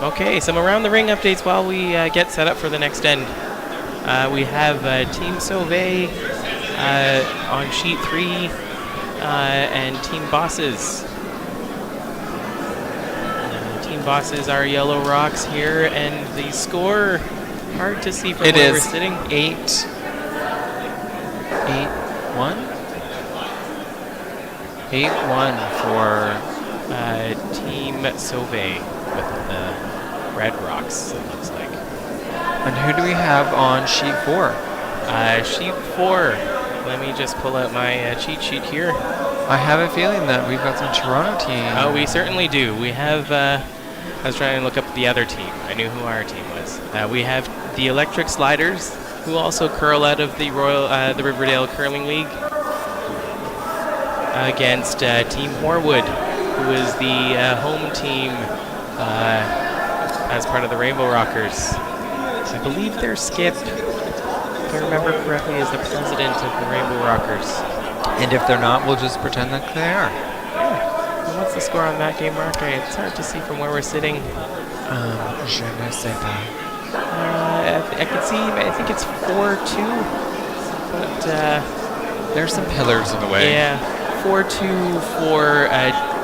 Okay, some around the ring updates while we get set up for the next end. We have Team Sauvé on sheet 3 and Team Bosses. Team Bosses are yellow rocks here, and the score, hard to see from where we're sitting. 8-1? 8-1 for Team Sauvé with the red rocks, it looks like. And who do we have on sheet 4? Sheet 4. Let me just pull out my cheat sheet here. I have a feeling that we've got some Toronto team. Oh, we certainly do. We have, I was trying to look up the other team. I knew who our team was. We have the Electric Sliders, who also curl out of the the Riverdale Curling League, against Team Horwood, who is the home team as part of the Rainbow Rockers. I believe their skip, if I remember correctly, is the president of the Rainbow Rockers. And if they're not, we'll just pretend like they are. Yeah. And what's the score on that game, Mark? It's hard to see from where we're sitting. Je ne sais pas. I can see, I think it's 4-2. But, there's some pillars in the way. Yeah, 4-2 for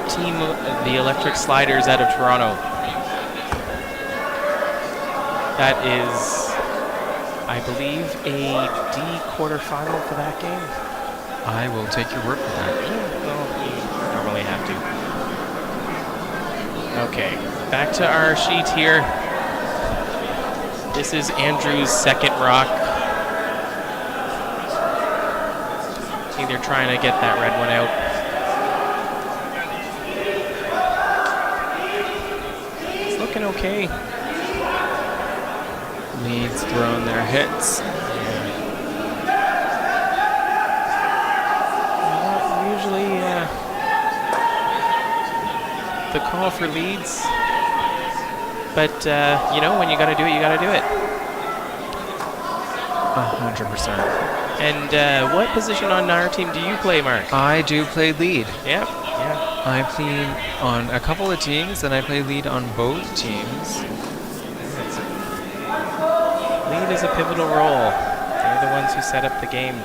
Team the Electric Sliders out of Toronto. That is, I believe, a D quarterfinal for that game. I will take your word for that. Well, you normally have to. Okay, back to our sheet here. This is Andrew's second rock. Either trying to get that red one out. It's looking okay. Leads throwing their hits. Not usually the call for leads. But, you know, when you got to do it, you got to do it. 100%. And what position on our team do you play, Mark? I do play lead. Yep, yeah. I play on a couple of teams, and I play lead on both teams. Lead is a pivotal role. They're the ones who set up the game.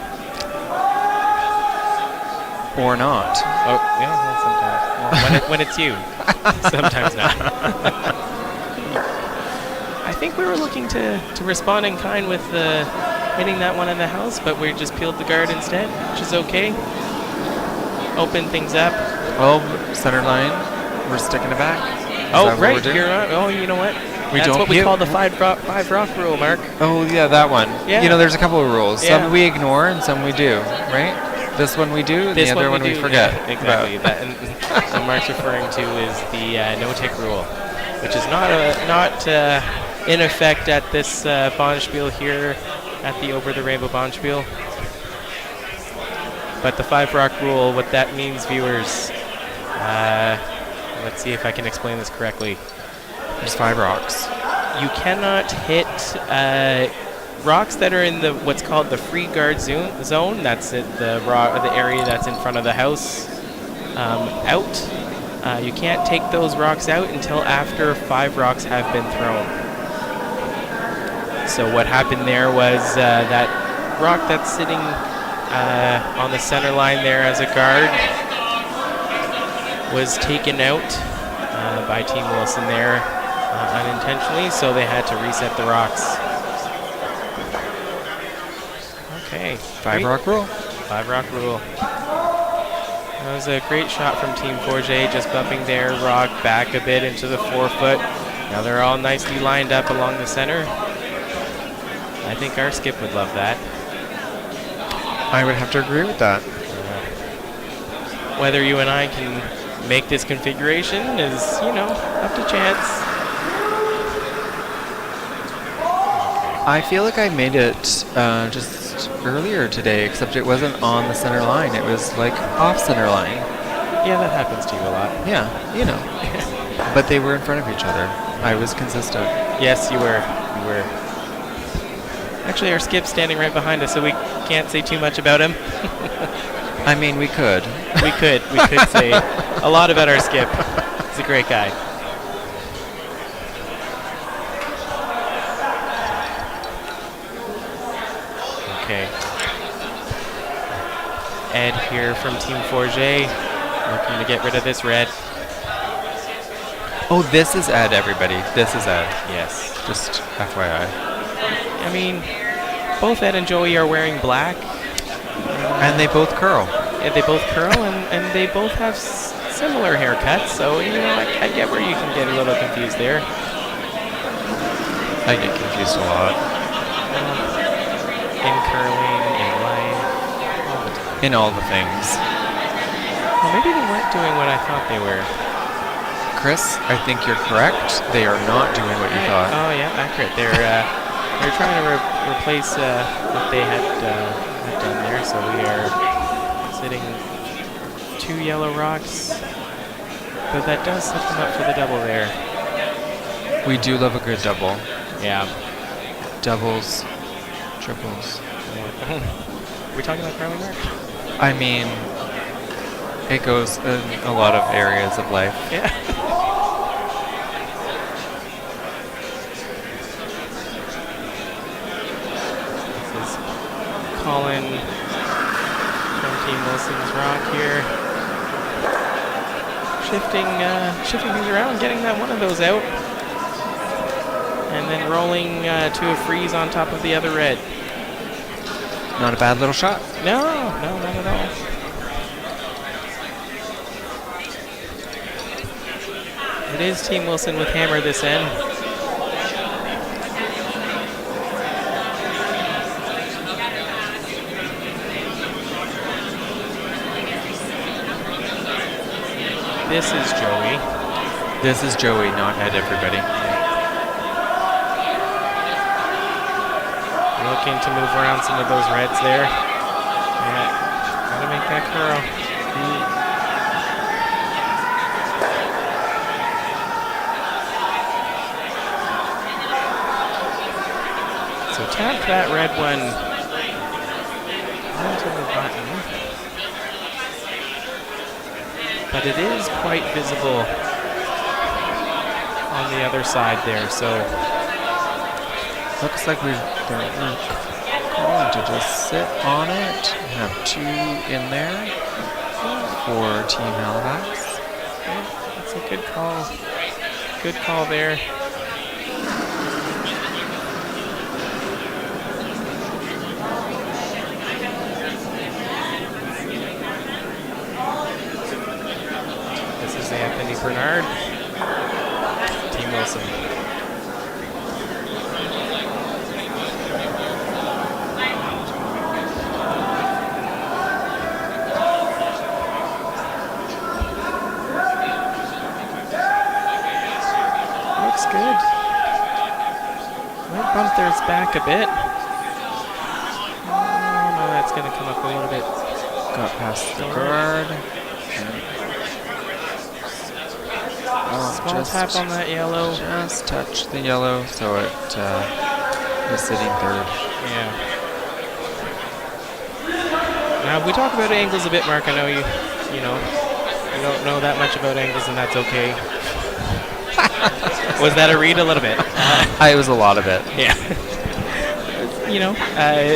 Or not. Oh, yeah, well, sometimes. Well, when it's you. Sometimes not. I think we were looking to respond in kind with hitting that one in the house, but we just peeled the guard instead, which is okay. Open things up. Well, center line, we're sticking it back. Oh, right. You're right. Oh, you know what? That's what we call the five rock rule, Mark. Oh, yeah, that one. Yeah. You know, there's a couple of rules. Yeah. Some we ignore and some we do, right? This one we do, and This the other one we do, forget. yeah, exactly. That, and Mark's referring to is the no-tick rule, which is not in effect at this Bonspiel here at the Over the Rainbow Bonspiel. But the 5 rock rule, what that means, viewers, let's see if I can explain this correctly. There's 5 rocks. You cannot hit rocks that are in the what's called the free guard zone. That's it, the area that's in front of the house. Out. You can't take those rocks out until after 5 rocks have been thrown. So what happened there was that rock that's sitting on the center line there as a guard was taken out by Team Wilson there unintentionally, so they had to reset the rocks. Okay. 5 rock rule. 5 rock rule. That was a great shot from Team Forget, just bumping their rock back a bit into the 4-foot. Now they're all nicely lined up along the center. I think our skip would love that. I would have to agree with that. Whether you and I can make this configuration is, up to chance. I feel like I made it just earlier today, except it wasn't on the center line. It was like off center line. Yeah, that happens to you a lot. Yeah, But they were in front of each other. I was consistent. Yes, you were. You were. Actually, our skip's standing right behind us, so we can't say too much about him. I mean, we could. We could say a lot about our skip. He's a great guy. Okay. Ed here from Team Forget, looking to get rid of this red. Oh, this is Ed, everybody. This is Ed. Yes. Just FYI. I mean, both Ed and Joey are wearing black. And they both curl. Yeah, they both curl, and they both have similar haircuts, so, I get where you can get a little confused there. I get confused a lot. In curling, in life, all the time. In all the things. Well, maybe they weren't doing what I thought they were. Chris, I think you're correct. They are not doing what you thought. Oh, yeah, accurate. They're trying to replace what they had done there, so we are sitting 2 yellow rocks, but that does set them up for the double there. We do love a good double. Yeah. Doubles, triples. Are we talking about curling, Mark? I mean, it goes in a lot of areas of life. Yeah. This is Colin from Team Wilson's rock here. Shifting things around, getting that one of those out. And then rolling to a freeze on top of the other red. Not a bad little shot. No, not at all. It is Team Wilson with hammer this end. This is Joey. This is Joey, not Ed, everybody. Looking to move around some of those reds there. Yeah, gotta make that curl. So tap that red one onto the button. But it is quite visible on the other side there, so looks like we're calling to just sit on it. Have 2 in there for Team Halifax. yeah, that's a good call. Good call there. This is Anthony Bernard, Team Wilson. looks good. Might bump theirs back a bit. Oh, no, that's going to come up a little bit. Got past the guard. Small tap on that yellow. Just touch the yellow, so it is sitting third. Yeah. Now, we talk about angles a bit, Mark. I know you don't know that much about angles, and that's okay. Was that a read? A little bit. It was a lot of it. Yeah.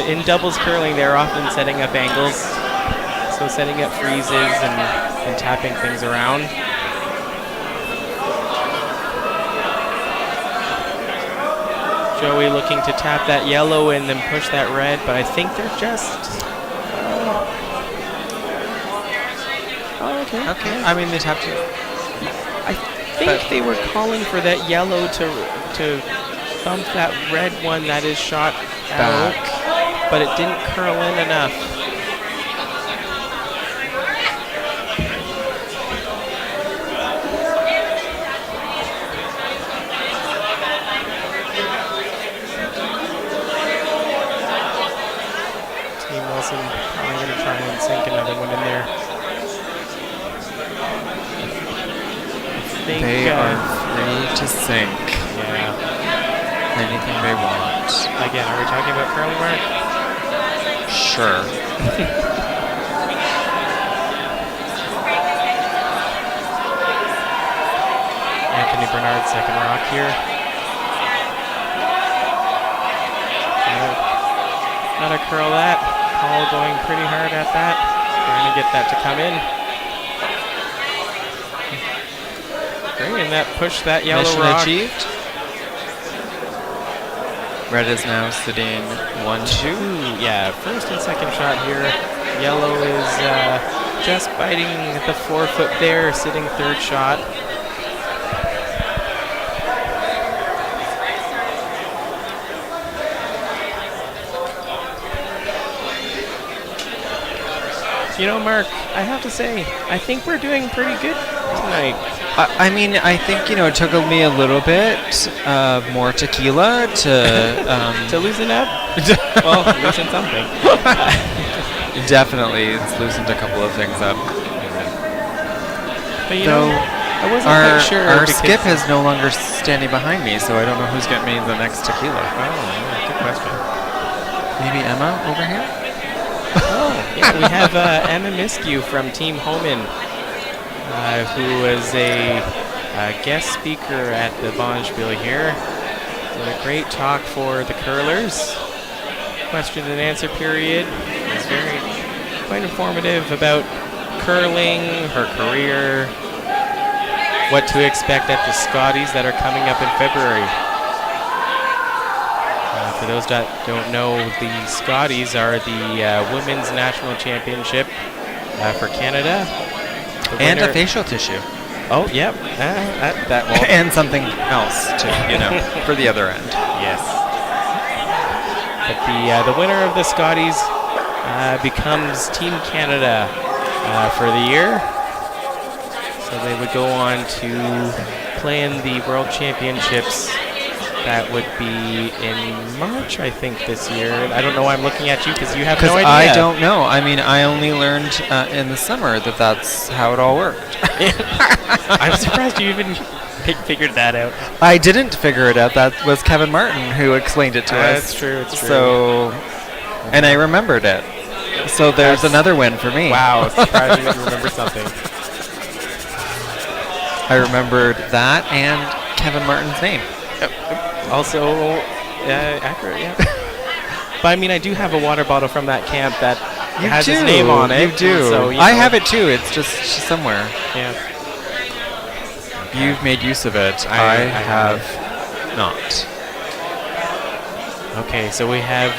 In doubles curling, they're often setting up angles. So setting up freezes and tapping things around. Joey looking to tap that yellow and then push that red, but I think they're just... okay. Okay. I mean, they tapped it. I think they were calling for that yellow to bump that red one that is shot out, but it didn't curl in enough. Team Wilson probably going to try and sink another one in there. They are free to sink. Yeah. Anything they want. Again, are we talking about curling, Mark? Sure. Anthony Bernard, second rock here. Gotta curl that. Paul going pretty hard at that. Trying to get that to come in. Great, and that pushed that yellow Mission rock. achieved. Red is now sitting 1-2. Yeah, first and second shot here. Yellow is just biting the 4 foot there, sitting third shot. Mark, I have to say, I think we're doing pretty good tonight. I mean, I think, it took me a little bit more tequila to... to loosen up? Well, loosen something. Definitely, it's loosened a couple of things up. But I wasn't quite sure. Our skip is no longer standing behind me, so I don't know who's getting me the next tequila. Oh, good question. Maybe Emma over here? Oh, yeah, we have Emma Miskew from Team Homan, who was a guest speaker at the Bonspiel here. Did a great talk for the curlers. Question and answer period. It was quite informative about curling, her career, what to expect at the Scotties that are coming up in February. For those that don't know, the Scotties are the Women's National Championship for Canada. And a facial tissue. Oh, yep. That will. And something else, too, for the other end. Yes. But the winner of the Scotties becomes Team Canada for the year. So they would go on to play in the World Championships. That would be in March, I think, this year. I don't know why I'm looking at you because you have no idea. I don't know. I mean, I only learned in the summer that's how it all worked. I'm surprised you even figured that out. I didn't figure it out. That was Kevin Martin who explained it to us. That's true. It's true. So, and I remembered it. So there's another win for me. Wow, surprising that you remember something. I remembered that and Kevin Martin's name. Also, accurate, yeah. But I mean, I do have a water bottle from that camp that has his name on it. You do. So, I have it too. It's just somewhere. Yeah. You've made use of it. I have not. Okay, so we have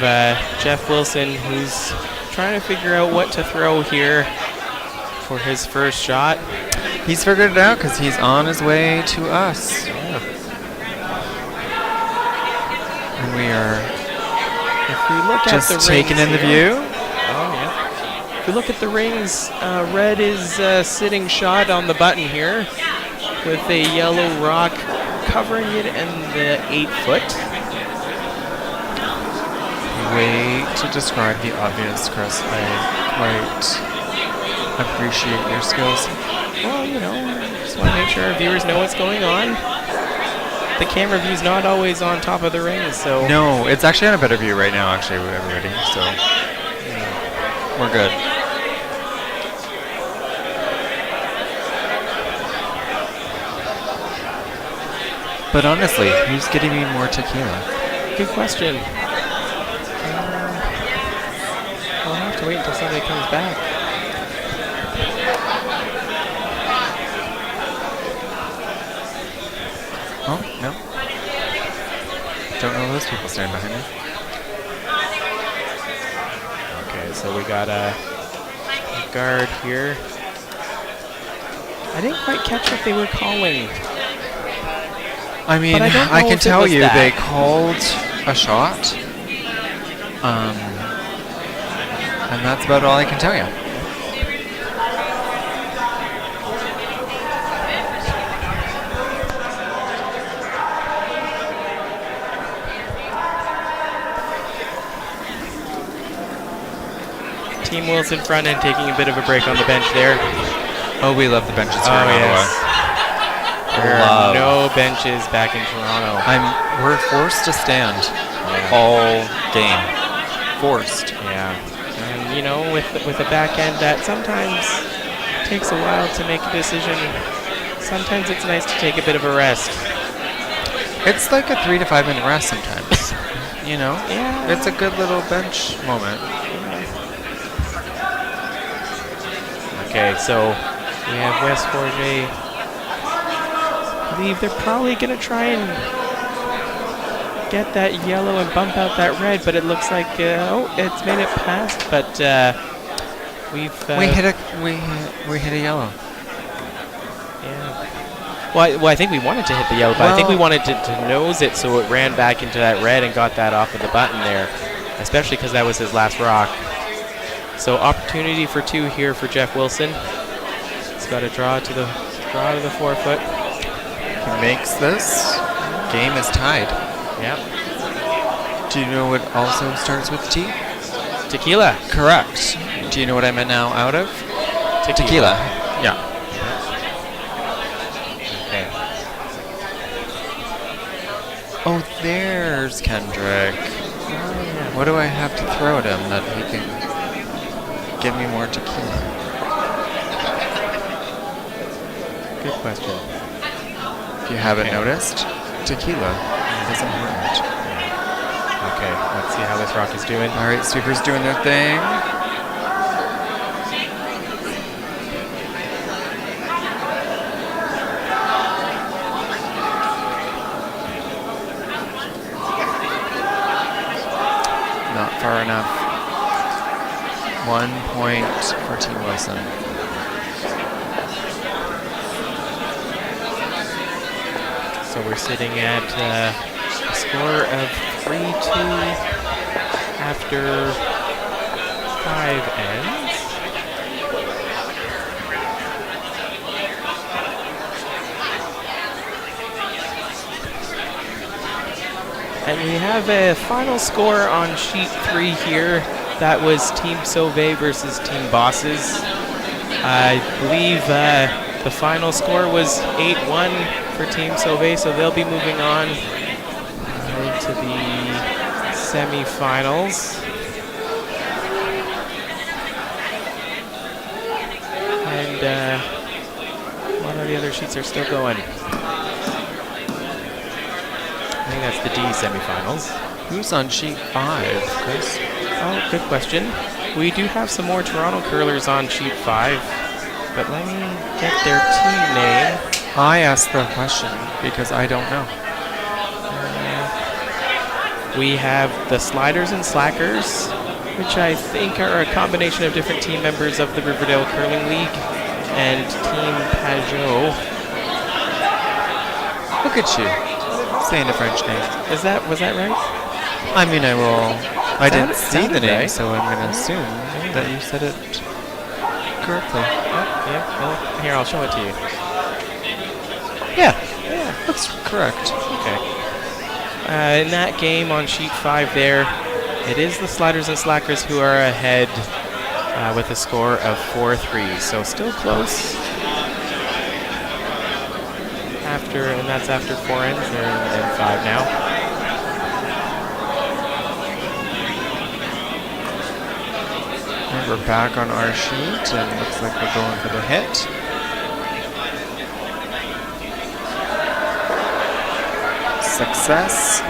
Jeff Wilson, who's trying to figure out what to throw here for his first shot. He's figured it out because he's on his way to us. Yeah. And we are if we look just at the taking in the here, view. Oh, yeah. If we look at the rings, red is sitting shot on the button here. with a yellow rock covering it in the 8-foot. Way to describe the obvious, Chris. I quite appreciate your skills. Well, you know, just want to make sure our viewers know what's going on. The camera view's not always on top of the ring, so... No, it's actually on a better view right now, actually, with everybody, so... Yeah, we're good. But honestly, who's getting me more tequila? Good question. I'll have to wait until somebody comes back. Oh, no. Don't know those people standing behind me. Okay, so we got a guard here. I didn't quite catch what they were calling. I mean, I can tell you they called a shot. And that's about all I can tell you. Team Wilson front end taking a bit of a break on the bench there. Oh, we love the benches here Oh, in yes. Ottawa. There are no benches back in Toronto. We're forced to stand all game. Forced. Yeah. And, you know, with a back end that sometimes takes a while to make a decision. Sometimes it's nice to take a bit of a rest. It's like a 3 to 5 minute rest sometimes. You know? Yeah. It's a good little bench moment. Okay, so we have West Forget. I believe they're probably going to try and get that yellow and bump out that red, but it looks like, it's made it past, but we hit a yellow. Yeah. Well, I think we wanted to hit the yellow, but I think we wanted to nose it so it ran back into that red and got that off of the button there, especially because that was his last rock. So opportunity for 2 here for Jeff Wilson. He's got to draw to the 4-foot. He makes this. Game is tied. Yep. Do you know what also starts with T? Tequila. Correct. Do you know what I'm now out of? Tequila. Yeah. Okay. Oh, there's Kendrick. What do I have to throw at him that he can give me more tequila? Good question. If you haven't noticed, tequila is important. Okay, let's see how this rock is doing. All right, sweepers doing their thing. Not far enough. 1 point for Team Wilson. So we're sitting at a score of 3-2 after 5 ends. And we have a final score on sheet 3 here. That was Team Sauvé versus Team Bosses. I believe the final score was 8-1 for Team Sauvé, so they'll be moving on to the semifinals. And a lot of the other sheets are still going. I think that's the D semifinals. Who's on sheet 5, Chris? Oh, good question. We do have some more Toronto curlers on sheet 5, but let me get their team name. I asked the question because I don't know. We have the Sliders and Slackers, which I think are a combination of different team members of the Riverdale Curling League, and Team Pajot. Look at you, saying a French name. Was that right? I mean, I didn't see the name, right. so I'm going to assume that you said it correctly. Yeah. Well, here, I'll show it to you. Yeah. That's correct. Okay. In that game on sheet 5 there, it is the Sliders and Slackers who are ahead with a score of 4-3. So still close. And that's after 4 ends. They're in 5 now. And we're back on our sheet, and looks like we're going for the hit. Success.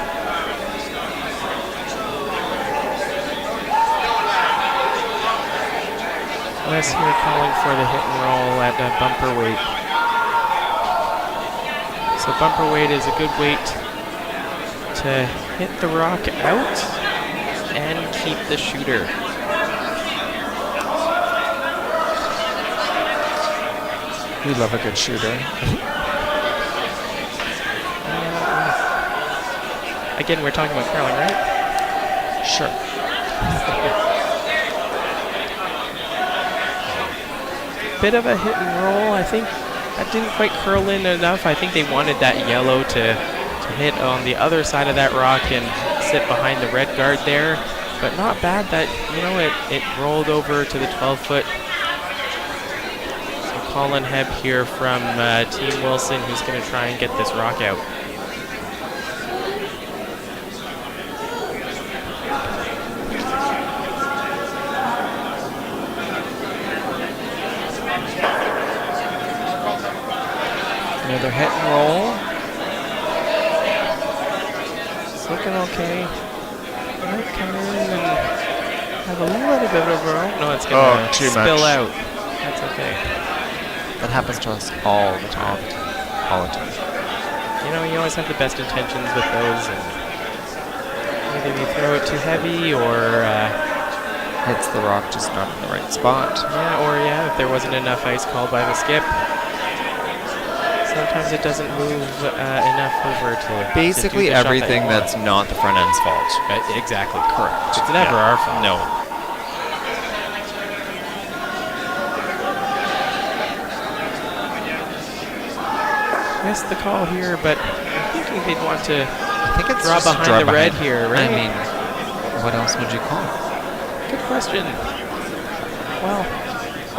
Wes here calling for the hit and roll at bumper weight. So bumper weight is a good weight to hit the rock out and keep the shooter. We love a good shooter. Again, we're talking about curling, right? Sure. Bit of a hit and roll. I think that didn't quite curl in enough. I think they wanted that yellow to hit on the other side of that rock and sit behind the red guard there. But not bad that, it rolled over to the 12-foot. So Colin Hebb here from Team Wilson, who's going to try and get this rock out. Another hit and roll. It's looking okay. Might come in and have a little bit of a roll. No, it's going to spill out. That's okay. That happens to us all the time. All the time. You always have the best intentions with those, and either you throw it too heavy or hits the rock just not in the right spot. If there wasn't enough ice called by the skip. Sometimes it doesn't move enough over to basically to do the everything shot that's not the front end's fault. Exactly, correct. It's never our fault. No. Missed the call here, but I'm thinking they'd want to draw just behind the red here, right? I mean, what else would you call it? Good question. Well,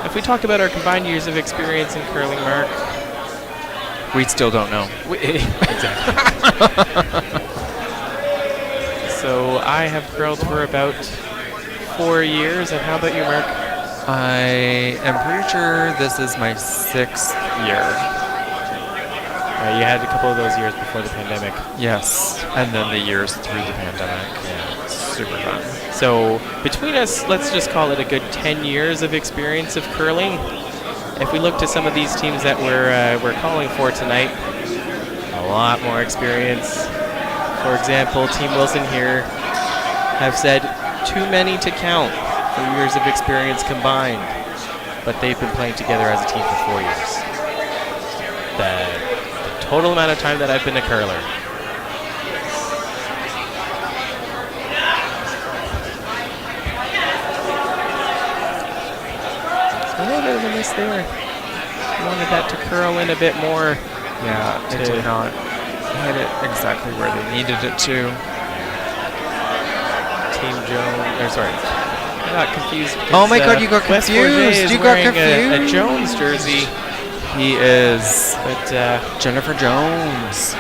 if we talk about our combined years of experience in curling, Mark, we still don't know. Exactly. So I have curled for about 4 years, and how about you, Mark? I am pretty sure this is my 6th year. You had a couple of those years before the pandemic. Yes, and then the years through the pandemic. Yeah, super fun. So between us, let's just call it a good 10 years of experience of curling. If we look to some of these teams that we're calling for tonight, a lot more experience. For example, Team Wilson here have said too many to count for years of experience combined, but they've been playing together as a team for 4 years. The total amount of time that I've been a curler. So a little bit of a miss there. Wanted that to curl in a bit more. Yeah, it did not hit it exactly where they needed it to. Team Jones, I got confused. Oh my God, you got confused. You got confused. A Jones jersey. He is. But Jennifer Jones.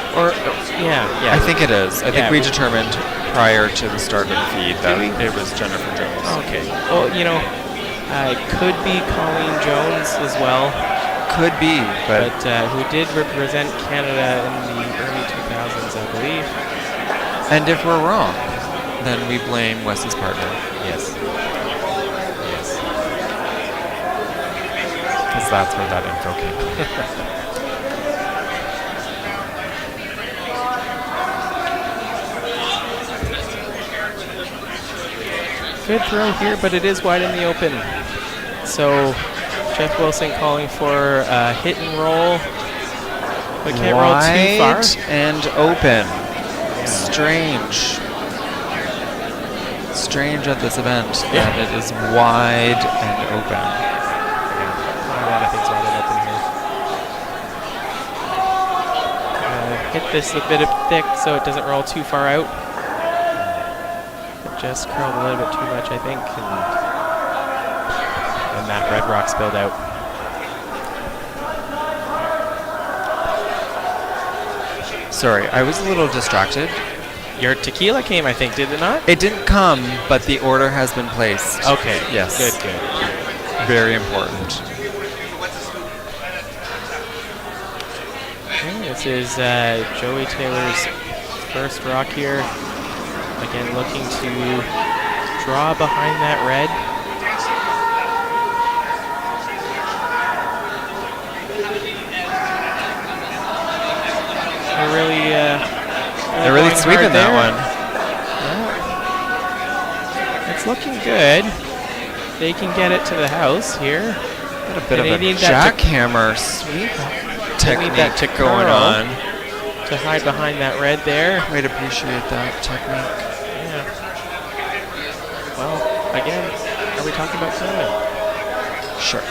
Yeah. I think it is. I think we determined prior to the start of the feed that it was Jennifer Jones. Okay. Well, it could be Colleen Jones as well. Could be, but who did represent Canada in the early 2000s, I believe. And if we're wrong, then we blame Wes's partner. Yes. Because that's where that info came from. Good throw here, but it is wide in the open. So Jeff Wilson calling for a hit and roll, but can't roll too far. Wide and open. Yeah. Strange at this event that it is wide and open. A lot of things wide and open here. hit this a bit of thick so it doesn't roll too far out. It just curled a little bit too much, I think, and that red rock spilled out. Sorry, I was a little distracted. Your tequila came, I think, did it not? It didn't come, but the order has been placed. Okay. Yes. Good, good. Very important. Okay, this is Joey Taylor's first rock here. Again, looking to draw behind that red. They're really sweeping that one. Yeah. It's looking good. They can get it to the house here. Got a bit of a jackhammer sweep technique going on. To hide behind that red there. I'd appreciate that technique. Yeah. Well, again, are we talking about curling? Sure.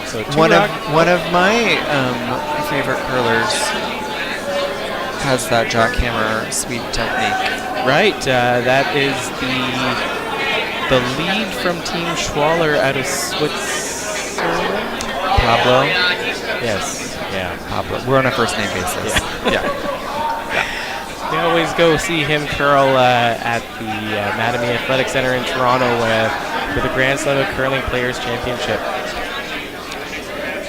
So one of my favorite curlers has that jackhammer sweep technique. Right, that is the lead from Team Schwaller out of Switzerland. Pablo. Yes, yeah, Pablo. We're on a first name basis. Yeah. We always go see him curl at the Mattamy Athletic Center in Toronto for the Grand Slam of Curling Players Championship.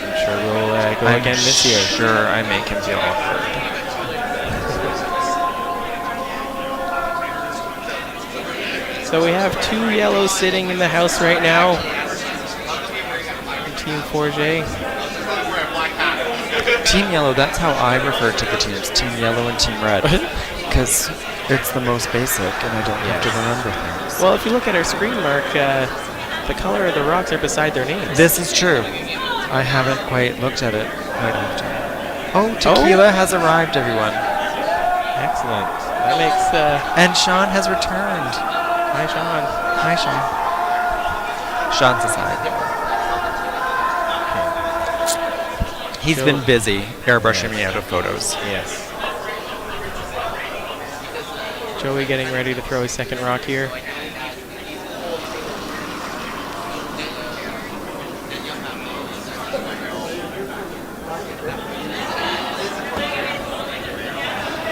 I'm sure we'll go again this year. Sure, I make him feel awkward. So we have 2 yellows sitting in the house right now. Team Forget. Team Yellow, that's how I refer to the teams. Team Yellow and Team Red. Because it's the most basic and I don't have to remember things. Well, if you look at our screen, Mark, the color of the rocks are beside their names. This is true. I haven't quite looked at it quite often. Oh, tequila has arrived, everyone. Excellent. That makes... and Sean has returned. Hi, Sean. Hi, Sean. Sean's aside. Okay. He's been busy airbrushing me out of photos. Yes. Joey getting ready to throw his second rock here.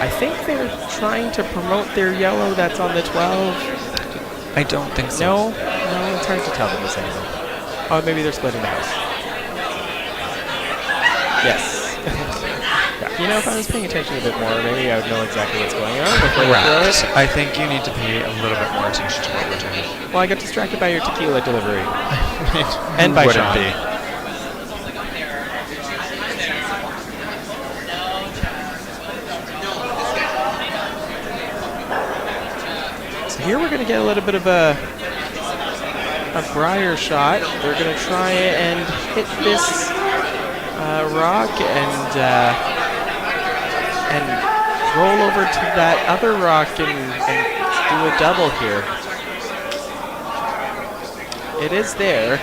I think they're trying to promote their yellow that's on the 12. I don't think so. No, it's hard to tell them this angle. Oh, maybe they're splitting hairs. Yes. Yeah. You know, if I was paying attention a bit more, maybe I would know exactly what's going on before we throw it. I think you need to pay a little bit more attention to what we're doing. Well, I got distracted by your tequila delivery. And by Sean. Here we're going to get a little bit of a Briar shot. They're going to try and hit this rock and roll over to that other rock and do a double here. It is there.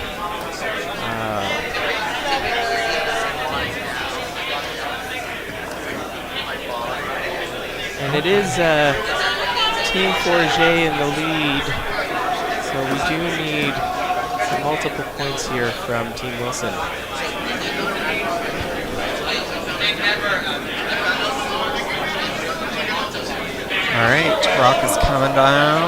And it is... Team Forget in the lead, so we do need some multiple points here from Team Wilson. All right, rock is coming down.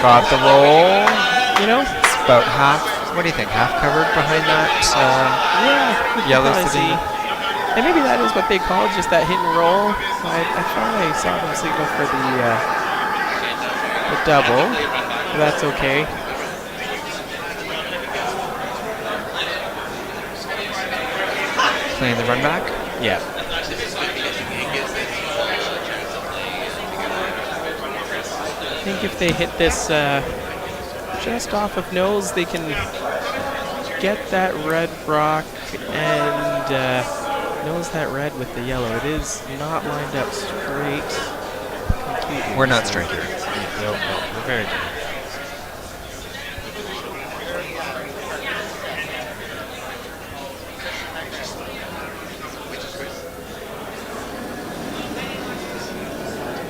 Got the roll. You know, it's about half. What do you think? Half covered behind that yellow city? And maybe that is what they call just that hit and roll. I thought I saw them signal for the double. But that's okay. Playing the run back? Yeah. I think if they hit this just off of nose, they can get that red rock and knows that red with the yellow. It is not lined up straight completely. We're not straight here. No, we're very good.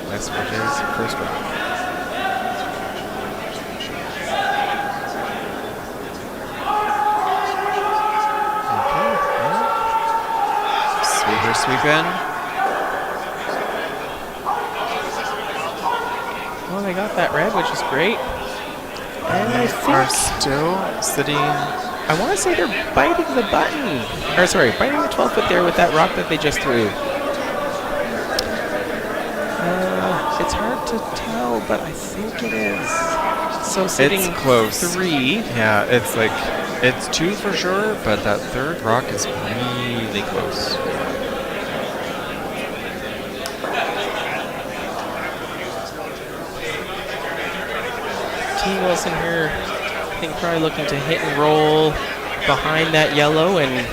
That's what is first round. Okay, yeah. Sweeper, sweep in. Well, they got that red, which is great. And I Are think, still sitting. I want to say they're biting the button. Or sorry, biting the 12-foot there with that rock that they just threw. It's hard to tell, but I think it is. So sitting It's close. 3. Yeah, it's like, it's 2 for sure, but that third rock is really close. Team Wilson here, I think probably looking to hit and roll behind that yellow and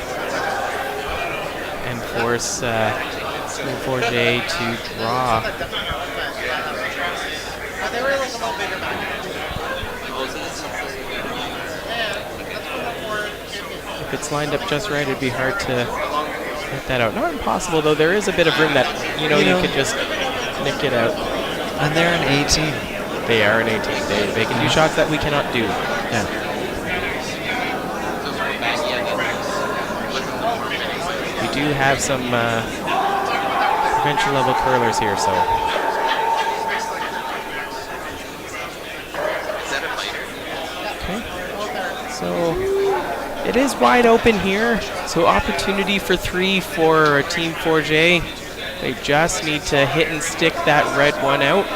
force Team 4J to draw. If it's lined up just right, it'd be hard to get that out. Not impossible, though. There is a bit of room that, you could just nick it out. And they're an 18. They are an 18. They can do shots that we cannot do. Yeah. We do have some prevention level curlers here, so. Okay. So it is wide open here. So opportunity for 3 for Team 4J. They just need to hit and stick that red one out.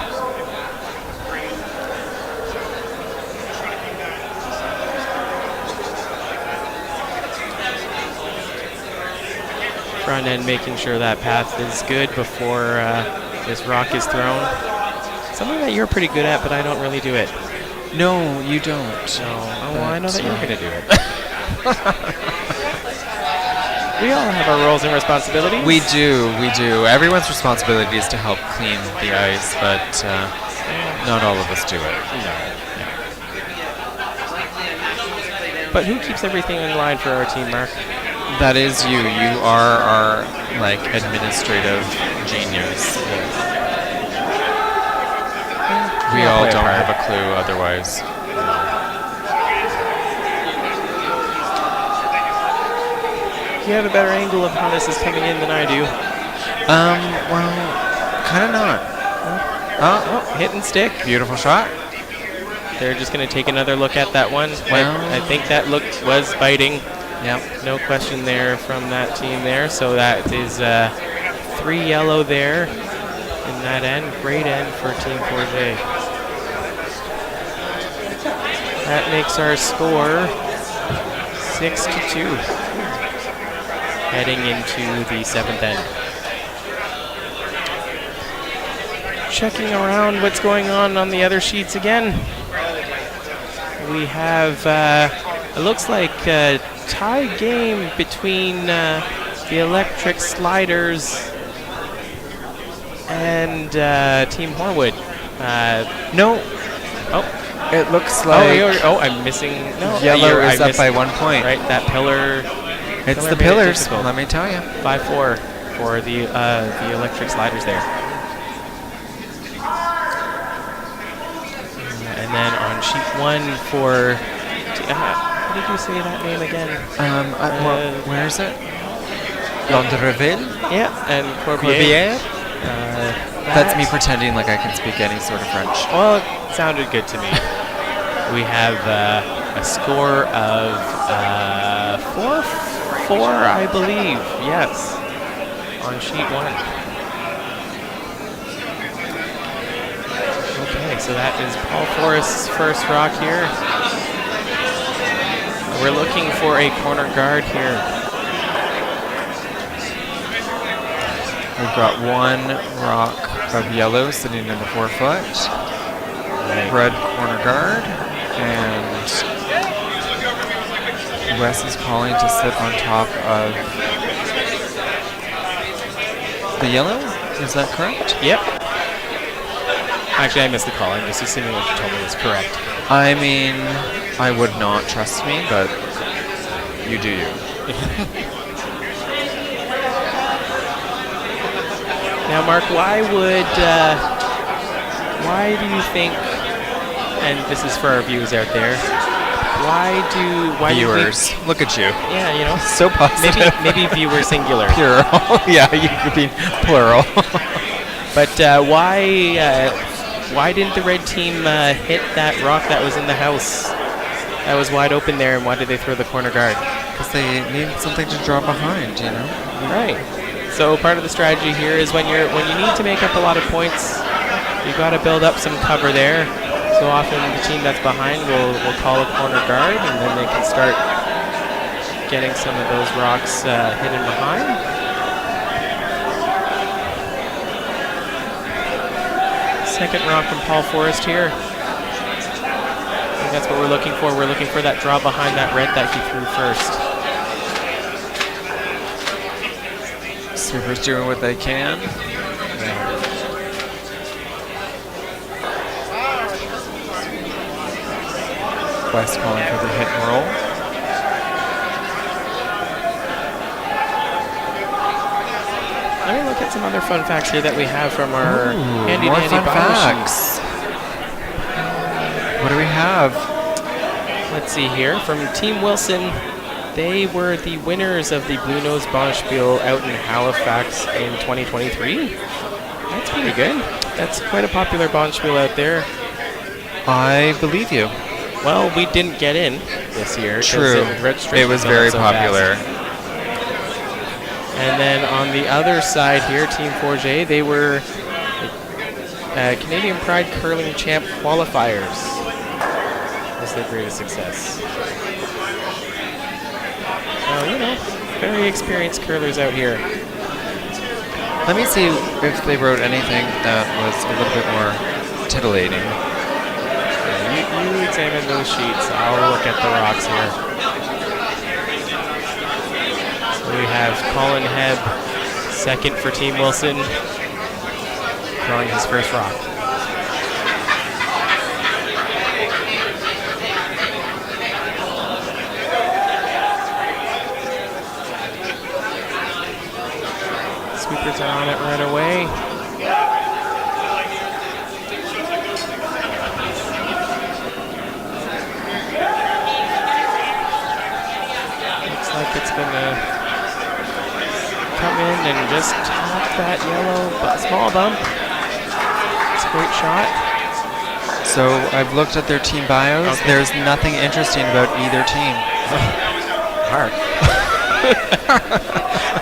Front end making sure that path is good before this rock is thrown. Something that you're pretty good at, but I don't really do it. No, you don't. No. Oh, well, I know that you're going to do it. We all have our roles and responsibilities. We do. Everyone's responsibility is to help clean the ice, but not all of us do it. But who keeps everything in line for our team, Mark? That is you. You are our, administrative genius. We all don't have a clue otherwise. You have a better angle of how this is coming in than I do. Well, kind of not. Oh, hit and stick. Beautiful shot. They're just going to take another look at that one. Well, I think that look was biting. Yep. No question there from that team there. So that is 3 yellow there in that end. Great end for Team 4J. That makes our score 6-2. Heading into the 7th end. Checking around what's going on the other sheets again. We have, it looks like a tie game between the Electric Sliders and Team Horwood. No. Oh. It looks like I'm missing. No, yellow is up by 1 point. Right, that pillar. It's the pillars, let me tell you. 5-4 for the Electric Sliders there. And then on sheet 1 for, what did you say that name again? Where is it? Landreville? Yeah, and Corbière. That's me pretending like I can speak any sort of French. Well, it sounded good to me. We have a score of 4-4, I believe. Yes, on sheet 1. Okay, so that is Paul Forrest's first rock here. We're looking for a corner guard here. We've got 1 rock of yellow sitting in the 4-foot. Red corner guard. And Wes is calling to sit on top of the yellow? Is that correct? Yep. Actually, I missed the call. I'm just assuming what you told me was correct. I mean, I would not trust me, but you do you. Now, Mark, why do you think, and this is for our viewers out there, why viewers, look at you. Yeah, you know, So positive. maybe viewer singular. Plural. Yeah, you could be plural. But why didn't the red team hit that rock that was in the house? That was wide open there, and why did they throw the corner guard? Because they need something to draw behind, you know? Right. So part of the strategy here is when you need to make up a lot of points, you've got to build up some cover there. So often the team that's behind will call a corner guard, and then they can start getting some of those rocks hidden behind. Second rock from Paul Forrest here. I think that's what we're looking for. We're looking for that draw behind that red that he threw first. Sweepers doing what they can. West calling for the hit and roll. Let me look at some other fun facts here that we have from our handy more dandy fun Bible facts. What do we have? sheet. Let's see here. From Team Wilson, they were the winners of the Blue Nose Bonspiel out in Halifax in 2023. That's pretty good. That's quite a popular Bonspiel out there. I believe you. Well, we didn't get in this year. 'cause True. registration It was went very so fast. popular. And then on the other side here, Team Forget, they were Canadian Pride Curling Champ Qualifiers. Was their greatest success. So, you know, very experienced curlers out here. Let me see if they wrote anything that was a little bit more titillating. You examine those sheets. I'll look at the rocks here. So we have Colin Hebb, second for Team Wilson, throwing his first rock. Sweepers are on it right away. Like it's gonna come in and just tap that yellow small bump. It's a great shot. So I've looked at their team bios. Okay. There's nothing interesting about either team. Mark.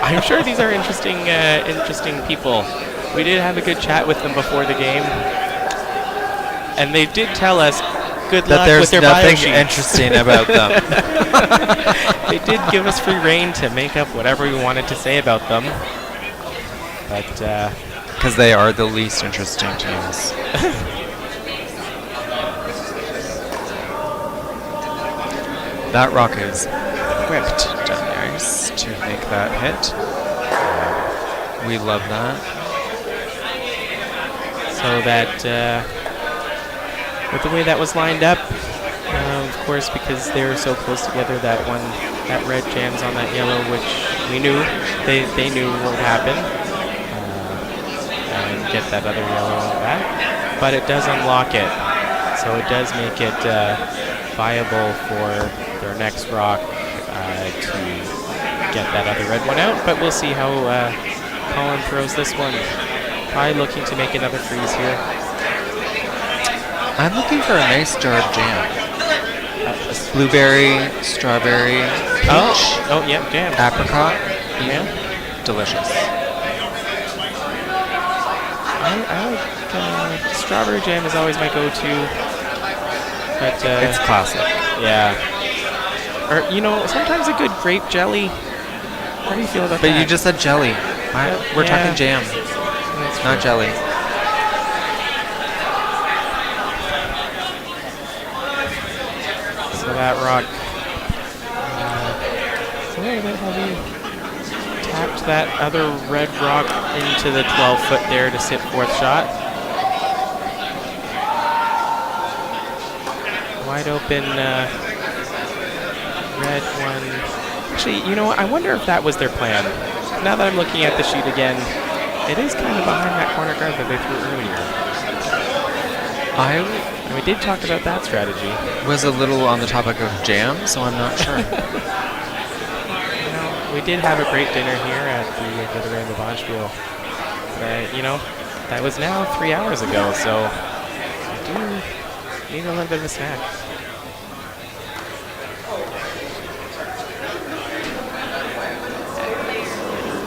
I'm sure these are interesting people. We did have a good chat with them before the game, and they did tell us good luck with their bio there's sheet. nothing interesting about them. They did give us free reign to make up whatever we wanted to say about them. But, Because they are the least interesting to us. That rock is whipped down the ice to make that hit. We love that. so that, with the way that was lined up, of course, because they're so close together, that red jams on that yellow, which we knew, they knew would happen, and get that other yellow back. But it does unlock it, so it does make it viable for their next rock to get that other red one out. But we'll see how Colin throws this one. Probably looking to make another freeze here. I'm looking for a nice jar of jam. Blueberry, strawberry, peach, Oh, yep, jam. apricot. Yeah. Delicious. I like strawberry jam is always my go-to. But It's classic. yeah. Or sometimes a good grape jelly. How do you feel about that? But you just said jelly. We're Yeah. talking jam, That's not true. jelly. So that rock. It's a little bit heavy. tapped that other red rock into the 12-foot there to sit fourth shot. Wide open red one. Actually, you know what? I wonder if that was their plan. Now that I'm looking at the sheet again, it is kind of behind that corner guard that they threw earlier. I And we did talk about that strategy. was a little on the topic of jam, so I'm not sure. You know, we did have a great dinner here at the Rand Bonspiel. But, you know, that was now 3 hours ago, so I do need a little bit of a snack.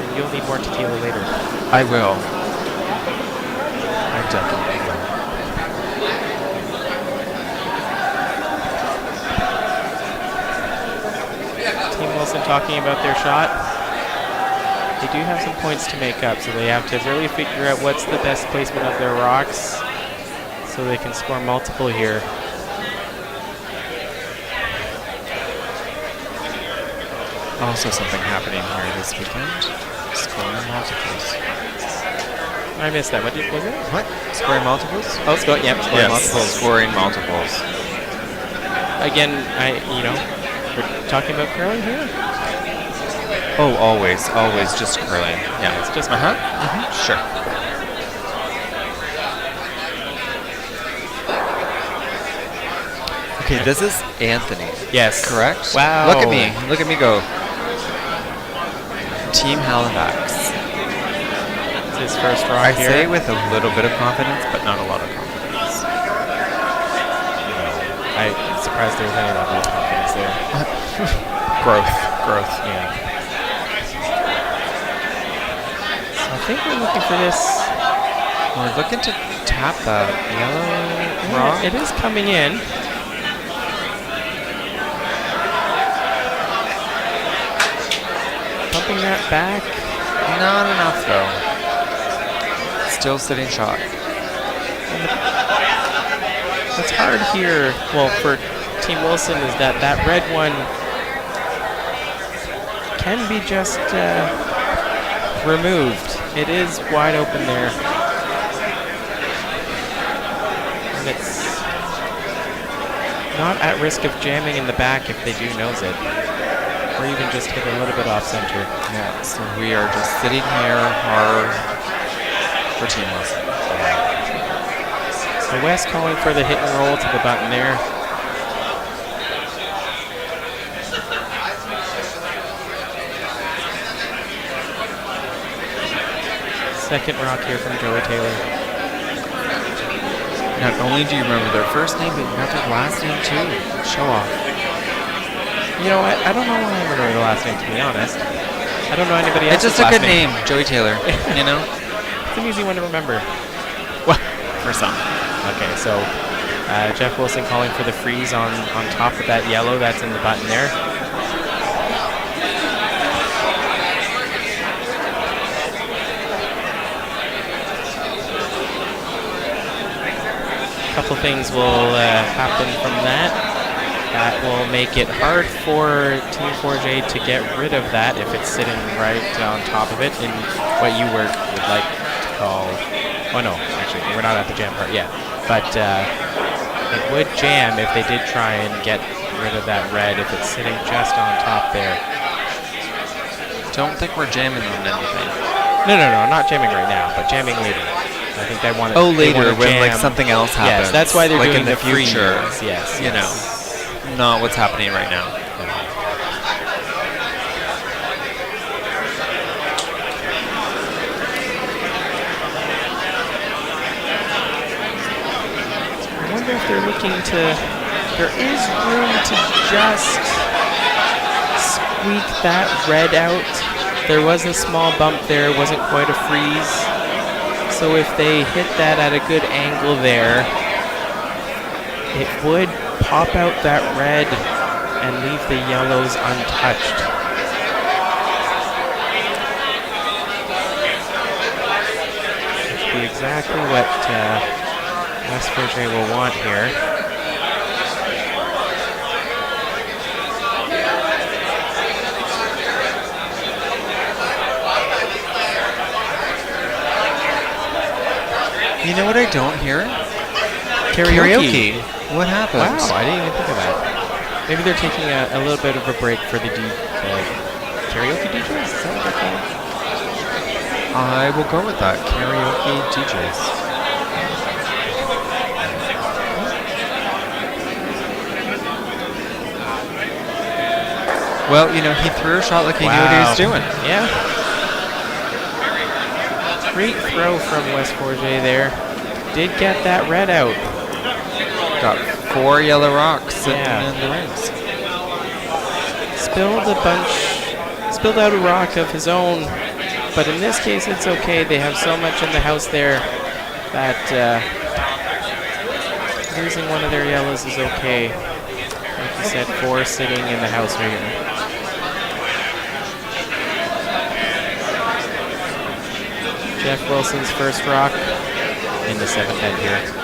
And you'll need more tequila later. I will. I definitely will. Team Wilson talking about their shot. They do have some points to make up, so they have to really figure out what's the best placement of their rocks so they can score multiple here. Also something happening here this weekend. Scoring multiples. I missed that. What was it? What? Scoring multiples? Oh, scoring multiples. Scoring multiples. Again, we're talking about curling here? Oh, always just curling. Yeah. It's just Sure. Okay, this is Anthony. Yes. Correct? Wow. Look at me. Look at me go. Team Halifax. It's his first rock I here. say with a little bit of confidence, but not a lot of confidence. I'm surprised there's any level of confidence there. Growth. Yeah. So I think we're looking for this. We're looking to tap the yellow rock. It is coming in. Bumping that back. Not enough, though. Still sitting shot. What's hard here, well, for Team Wilson is that red one can be just removed. It is wide open there. And it's not at risk of jamming in the back if they do nose it. Or even just hit a little bit off center. Yeah, so we are just sitting here hard for Team Wilson. So West calling for the hit and roll to the button there. Second rock here from Joey Taylor. Not only do you remember their first name, but you have their last name too. Show off. You know what? I don't know why I remember the last name, to be honest. I don't know anybody else's It's just a last good name, Joey Taylor, you know? It's an easy one to remember. Well, for some. Okay, so Jeff Wilson calling for the freeze on top of that yellow that's in the button there. A couple things will happen from that. That will make it hard for Team 4J to get rid of that if it's sitting right on top of it in what you would like to call... Oh no, actually, we're not at the jam part yet. But it would jam if they did try and get rid of that red if it's sitting just on top there. Don't think we're jamming on anything. No, not jamming right now, but jamming later. I think they want to. Oh, later when like something else happens. Yes, that's why they're like doing in the future. freeze. Yes, you know, not what's happening right now. I wonder if they're looking to. There is room to just squeak that red out. There was a small bump there, wasn't quite a freeze. So if they hit that at a good angle there, it would pop out that red and leave the yellows untouched. Which would be exactly what West Virginia will want here. You know what I don't hear? Karaoke. What happened? Wow, I didn't even think of that. Maybe they're taking a little bit of a break for the karaoke DJs? Is that what they're called? I will go with that. Karaoke DJs. Well, you know, he threw a shot like he knew what he was doing. Yeah. Great throw from West Forget there. Did get that red out. Got 4 yellow rocks sitting in the rings. Spilled out a rock of his own, but in this case it's okay. They have so much in the house there that losing one of their yellows is okay. Like you said, 4 sitting in the house right here. Jeff Wilson's first rock in the 7th end here.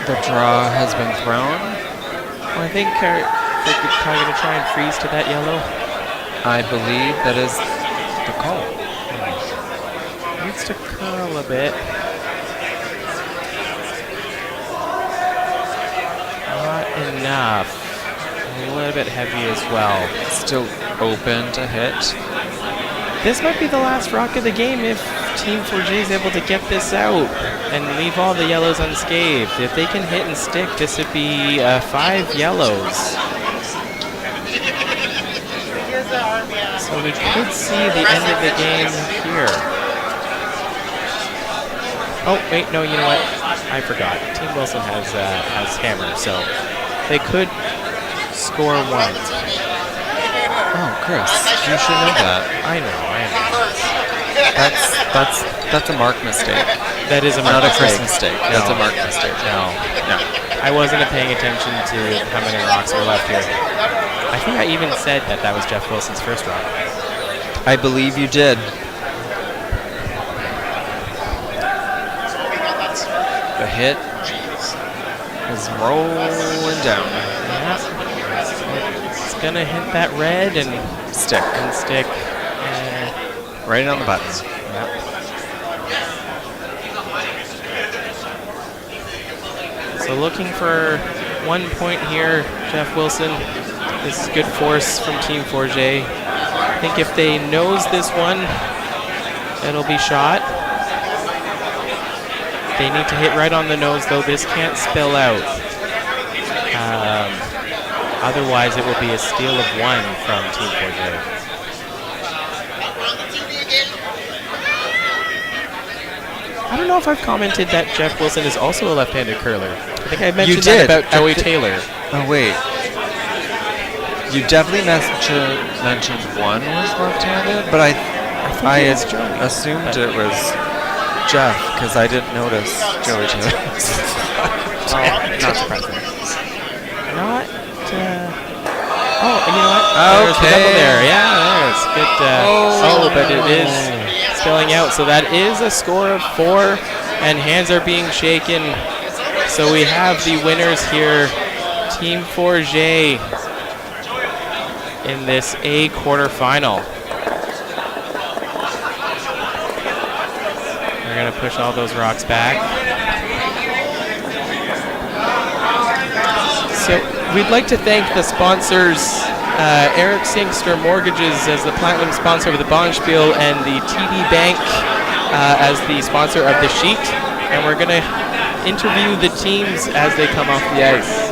The draw has been thrown. Well, I think they're probably going to try and freeze to that yellow. I believe that is the call. Needs to curl a bit. Not enough. A little bit heavy as well. Still open to hit. This might be the last rock of the game if Team 4J is able to get this out and leave all the yellows unscathed. If they can hit and stick, this would be 5 yellows. So we could see the end of the game here. Oh, wait, no, you know what? I forgot. Team Wilson has hammer, so they could score 1. Oh, Chris, you should know that. I know. That's a mark mistake. That is a mark Not a Chris mistake. mistake. That's a mark mistake. No. I wasn't paying attention to how many rocks were left here. I think I even said that was Jeff Wilson's first rock. I believe you did. The hit is rolling down. Yeah. It's gonna hit that red and stick. Right on the buttons. Yeah. So looking for 1 point here, Jeff Wilson. This is good force from Team 4J. I think if they nose this one, it'll be shot. They need to hit right on the nose, though. This can't spill out. Otherwise, it will be a steal of 1 from Team 4J. I don't know if I've commented that Jeff Wilson is also a left-handed curler. I think I mentioned that about Joey Taylor. Oh, wait. You definitely mentioned 1 was left-handed, but I assumed it was Jeff, because I didn't notice Joey Taylor. Not surprising. Oh, and you know what? There's the double there. Yeah, there's good. But it is spilling out. So that is a score of 4, and hands are being shaken. So we have the winners here, Team 4J, in this A quarterfinal. We're going to push all those rocks back. So we'd like to thank the sponsors, Eric Singster Mortgages as the platinum sponsor of the Bonspiel, and the TD Bank as the sponsor of the sheet. And we're going to interview the teams as they come off the ice.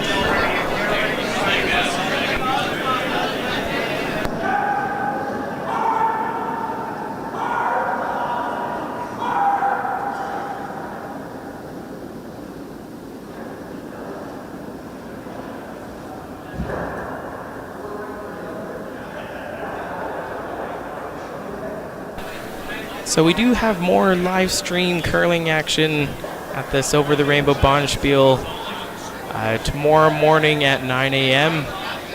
So we do have more live stream curling action at this Over the Rainbow Bonspiel. Tomorrow morning at 9 a.m.,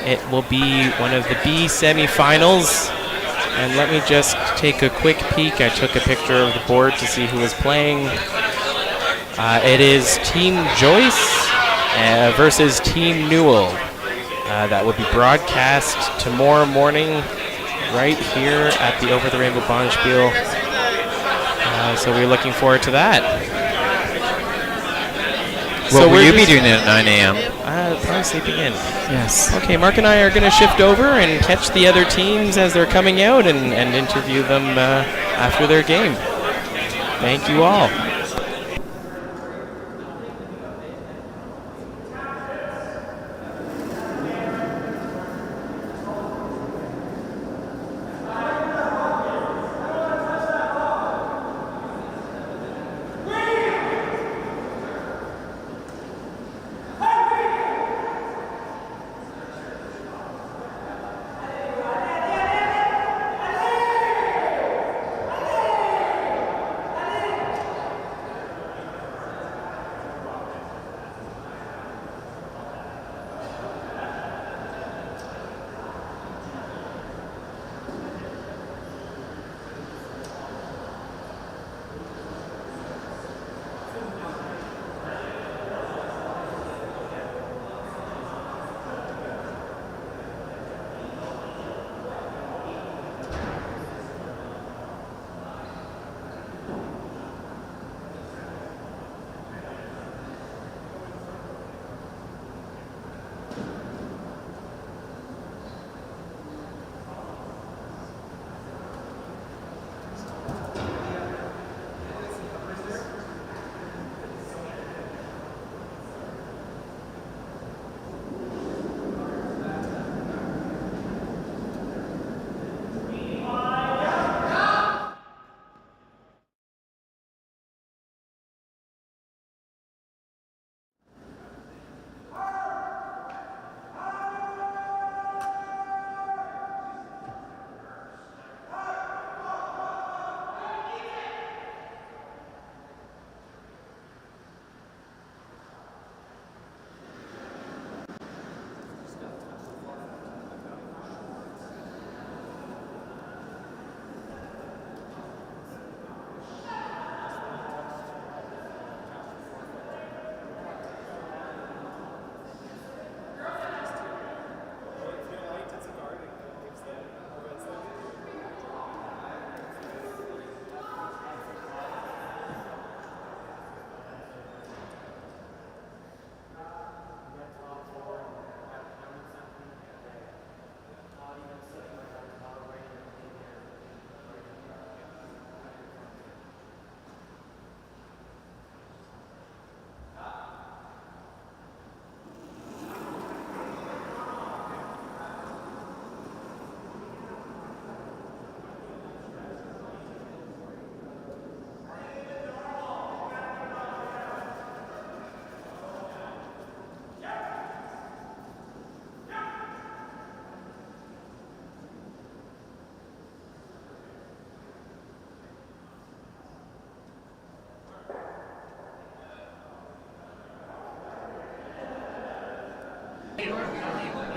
it will be one of the B semifinals. And let me just take a quick peek. I took a picture of the board to see who was playing. It is Team Joyce versus Team Newell. That will be broadcast tomorrow morning right here at the Over the Rainbow Bonspiel. So we're looking forward to that. What will you be doing at 9 a.m.? Probably sleeping in. Yes. Okay, Mark and I are going to shift over and catch the other teams as they're coming out and interview them after their game. Thank you all.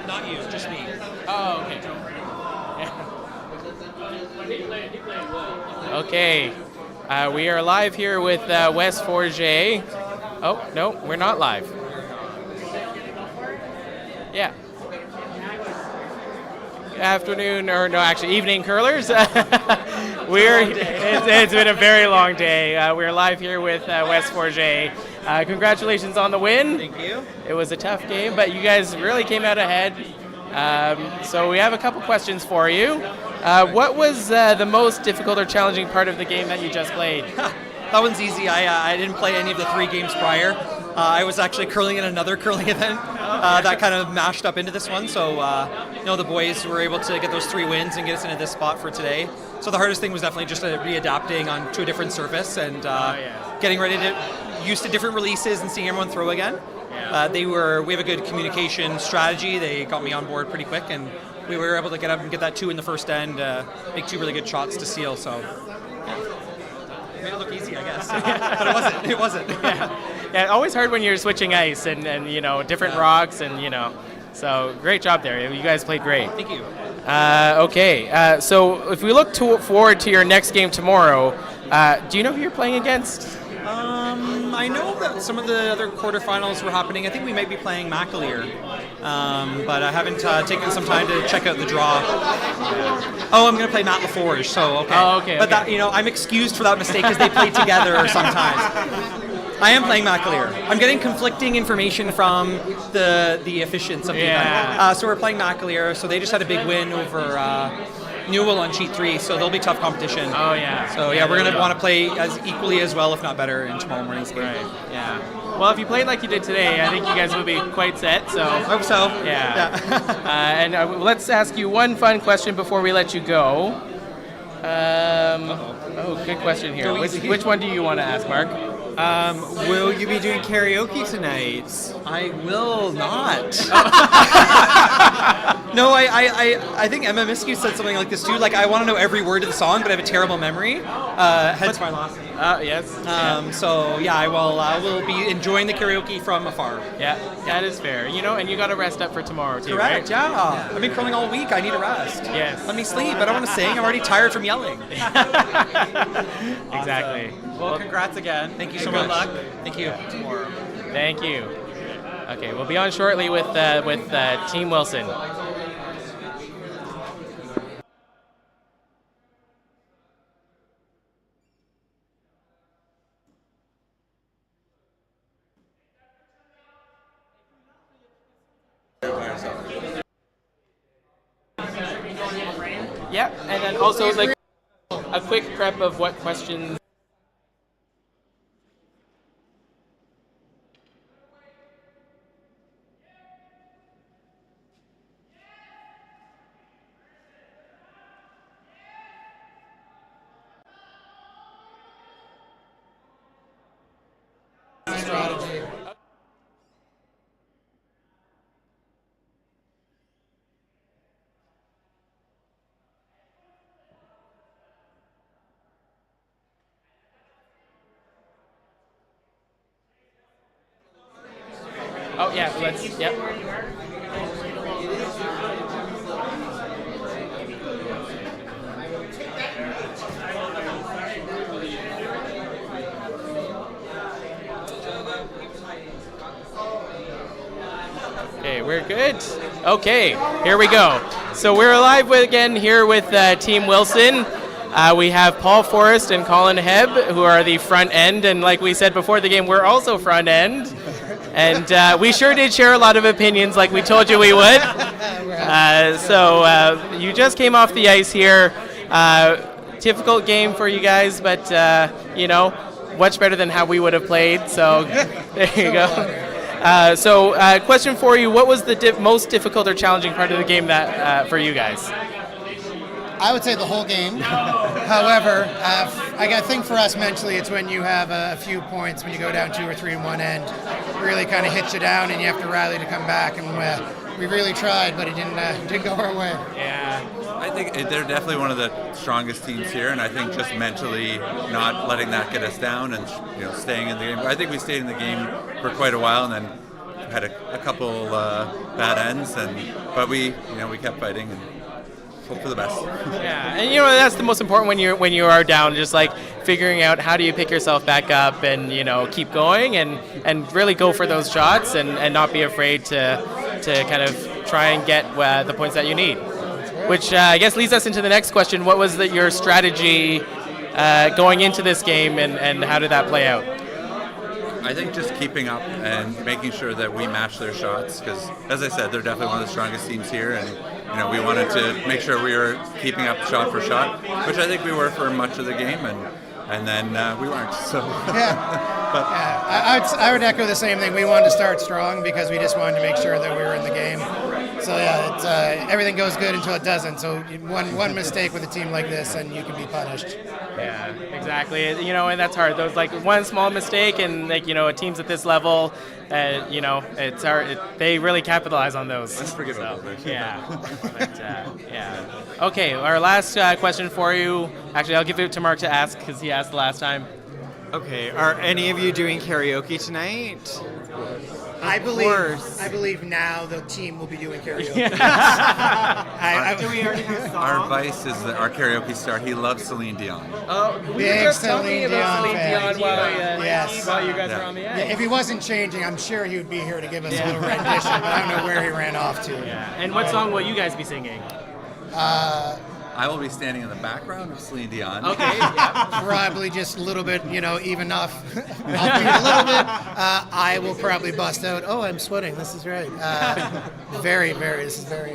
Not you, just me. Oh, okay. Okay. We are live here with West Forget. Oh, no, we're not live. Yeah. Afternoon, or no, actually evening curlers. It's been a very long day. We're live here with West Forget. Congratulations on the win. Thank you. It was a tough game, but you guys really came out ahead. So we have a couple questions for you. What was the most difficult or challenging part of the game that you just played? That one's easy. I didn't play any of the 3 games prior. I was actually curling in another curling event that kind of mashed up into this one. So, the boys were able to get those 3 wins and get us into this spot for today. So the hardest thing was definitely just readapting to a different surface and getting ready to used to different releases and seeing everyone throw again. We have a good communication strategy. They got me on board pretty quick, and we were able to get up and get that 2 in the first end, make 2 really good shots to seal. So. Made it look easy, I guess. But it wasn't. Yeah, always hard when you're switching ice and different rocks and So great job there. You guys played great. Thank you. Okay, so if we look forward to your next game tomorrow, do you know who you're playing against? I know that some of the other quarterfinals were happening. I think we might be playing McAleer, but I haven't taken some time to check out the draw. Oh, I'm going to play Matt LaForge, so okay. Oh, okay. But that, I'm excused for that mistake because they play together sometimes. I am playing McAleer. I'm getting conflicting information from the officiants of the event. So we're playing McAleer, so they just had a big win over Newell on Sheet 3, so they'll be tough competition. Oh, yeah. So, yeah, we're going to want to play as equally as well, if not better, in tomorrow morning's game. Right, yeah. Well, if you played like you did today, I think you guys will be quite set, so... I hope so. Yeah. And let's ask you one fun question before we let you go. Good question here. Which one do you want to ask, Mark? Will you be doing karaoke tonight? I will not. No, I think Emma Miskew said something like this too. Like, I want to know every word of the song, but I have a terrible memory. Hence my loss. Yes. So yeah, I will be enjoying the karaoke from afar. Yeah, that is fair. And you got to rest up for tomorrow too, Correct. right? Yeah. I've been curling all week. I need a rest. Yes. Let me sleep. I don't want to sing. I'm already tired from yelling. Exactly. Well, congrats again. Thank you so much. Good luck. Thank you. Tomorrow. Thank you. Okay, we'll be on shortly with Team Wilson. Yeah, and then also like a quick prep of what questions. Oh yeah, yep. Okay, we're good. Okay, here we go. So we're live again here with Team Wilson. We have Paul Forrest and Colin Hebb, who are the front end, and like we said before the game, we're also front end. And we sure did share a lot of opinions like we told you we would. So you just came off the ice here. Difficult game for you guys, but much better than how we would have played. So there you go. So question for you, what was the most difficult or challenging part of the game that for you guys? I would say the whole game. However, I think for us mentally, it's when you have a few points, when you go down 2 or 3 in one end, really kind of hits you down, and you have to rally to come back. And we really tried, but it didn't go our way. Yeah. I think they're definitely one of the strongest teams here, and I think just mentally not letting that get us down and staying in the game. I think we stayed in the game for quite a while, and then had a couple bad ends, but we kept fighting and hope for the best. Yeah, and that's the most important when you are down, just like figuring out how do you pick yourself back up and keep going and really go for those shots and not be afraid to kind of try and get the points that you need. Which I guess leads us into the next question. What was your strategy going into this game, and how did that play out? I think just keeping up and making sure that we match their shots, because as I said, they're definitely one of the strongest teams here, and we wanted to make sure we were keeping up shot for shot, which I think we were for much of the game, and then we weren't. So I would echo the same thing. We wanted to start strong because we just wanted to make sure that we were in the game. So yeah, it's, everything goes good until it doesn't. So one mistake with a team like this, and you can be punished. Yeah, exactly. And that's hard. Those one small mistake, and teams at this level, it's hard. They really capitalize on those. Unforgivable. So, yeah. But, yeah. Okay, our last question for you. Actually, I'll give it to Mark to ask because he asked the last time. Okay, are any of you doing karaoke tonight? I course. believe now the team will be doing karaoke. Do we already have songs? Our Vice is our karaoke star. He loves Celine Dion. Oh, we Big were just talking Celine about Dion Celine fan. Dion Yes. while you guys Yeah. were on the Yeah, edge. if he wasn't changing, I'm sure he would be here to give us a little rendition, but I don't know where he ran off to. Yeah. And what song will you guys be singing? I will be standing in the background of Celine Dion. Okay. Yeah. Probably just a little bit, even off a little bit. I will probably bust out. Oh, I'm sweating. This is right. This is very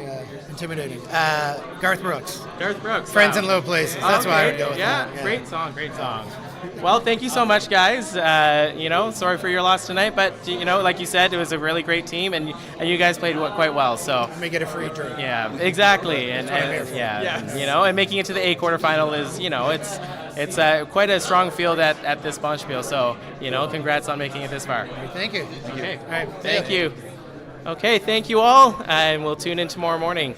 intimidating. Garth Brooks. Garth Brooks. Friends wow. in Low Places. That's why I would go with yeah, that. great song, great song. Well, thank you so much, guys. Sorry for your loss tonight, but like you said, it was a really great team, and you guys played quite well. So Let me get a free drink. yeah, exactly, and what I'm here for. and making it to the A quarterfinal is it's quite a strong field at this Bonspiel. So congrats on making it this far. Thank you. Okay, All right. thank you. Okay, thank you all, and we'll tune in tomorrow morning.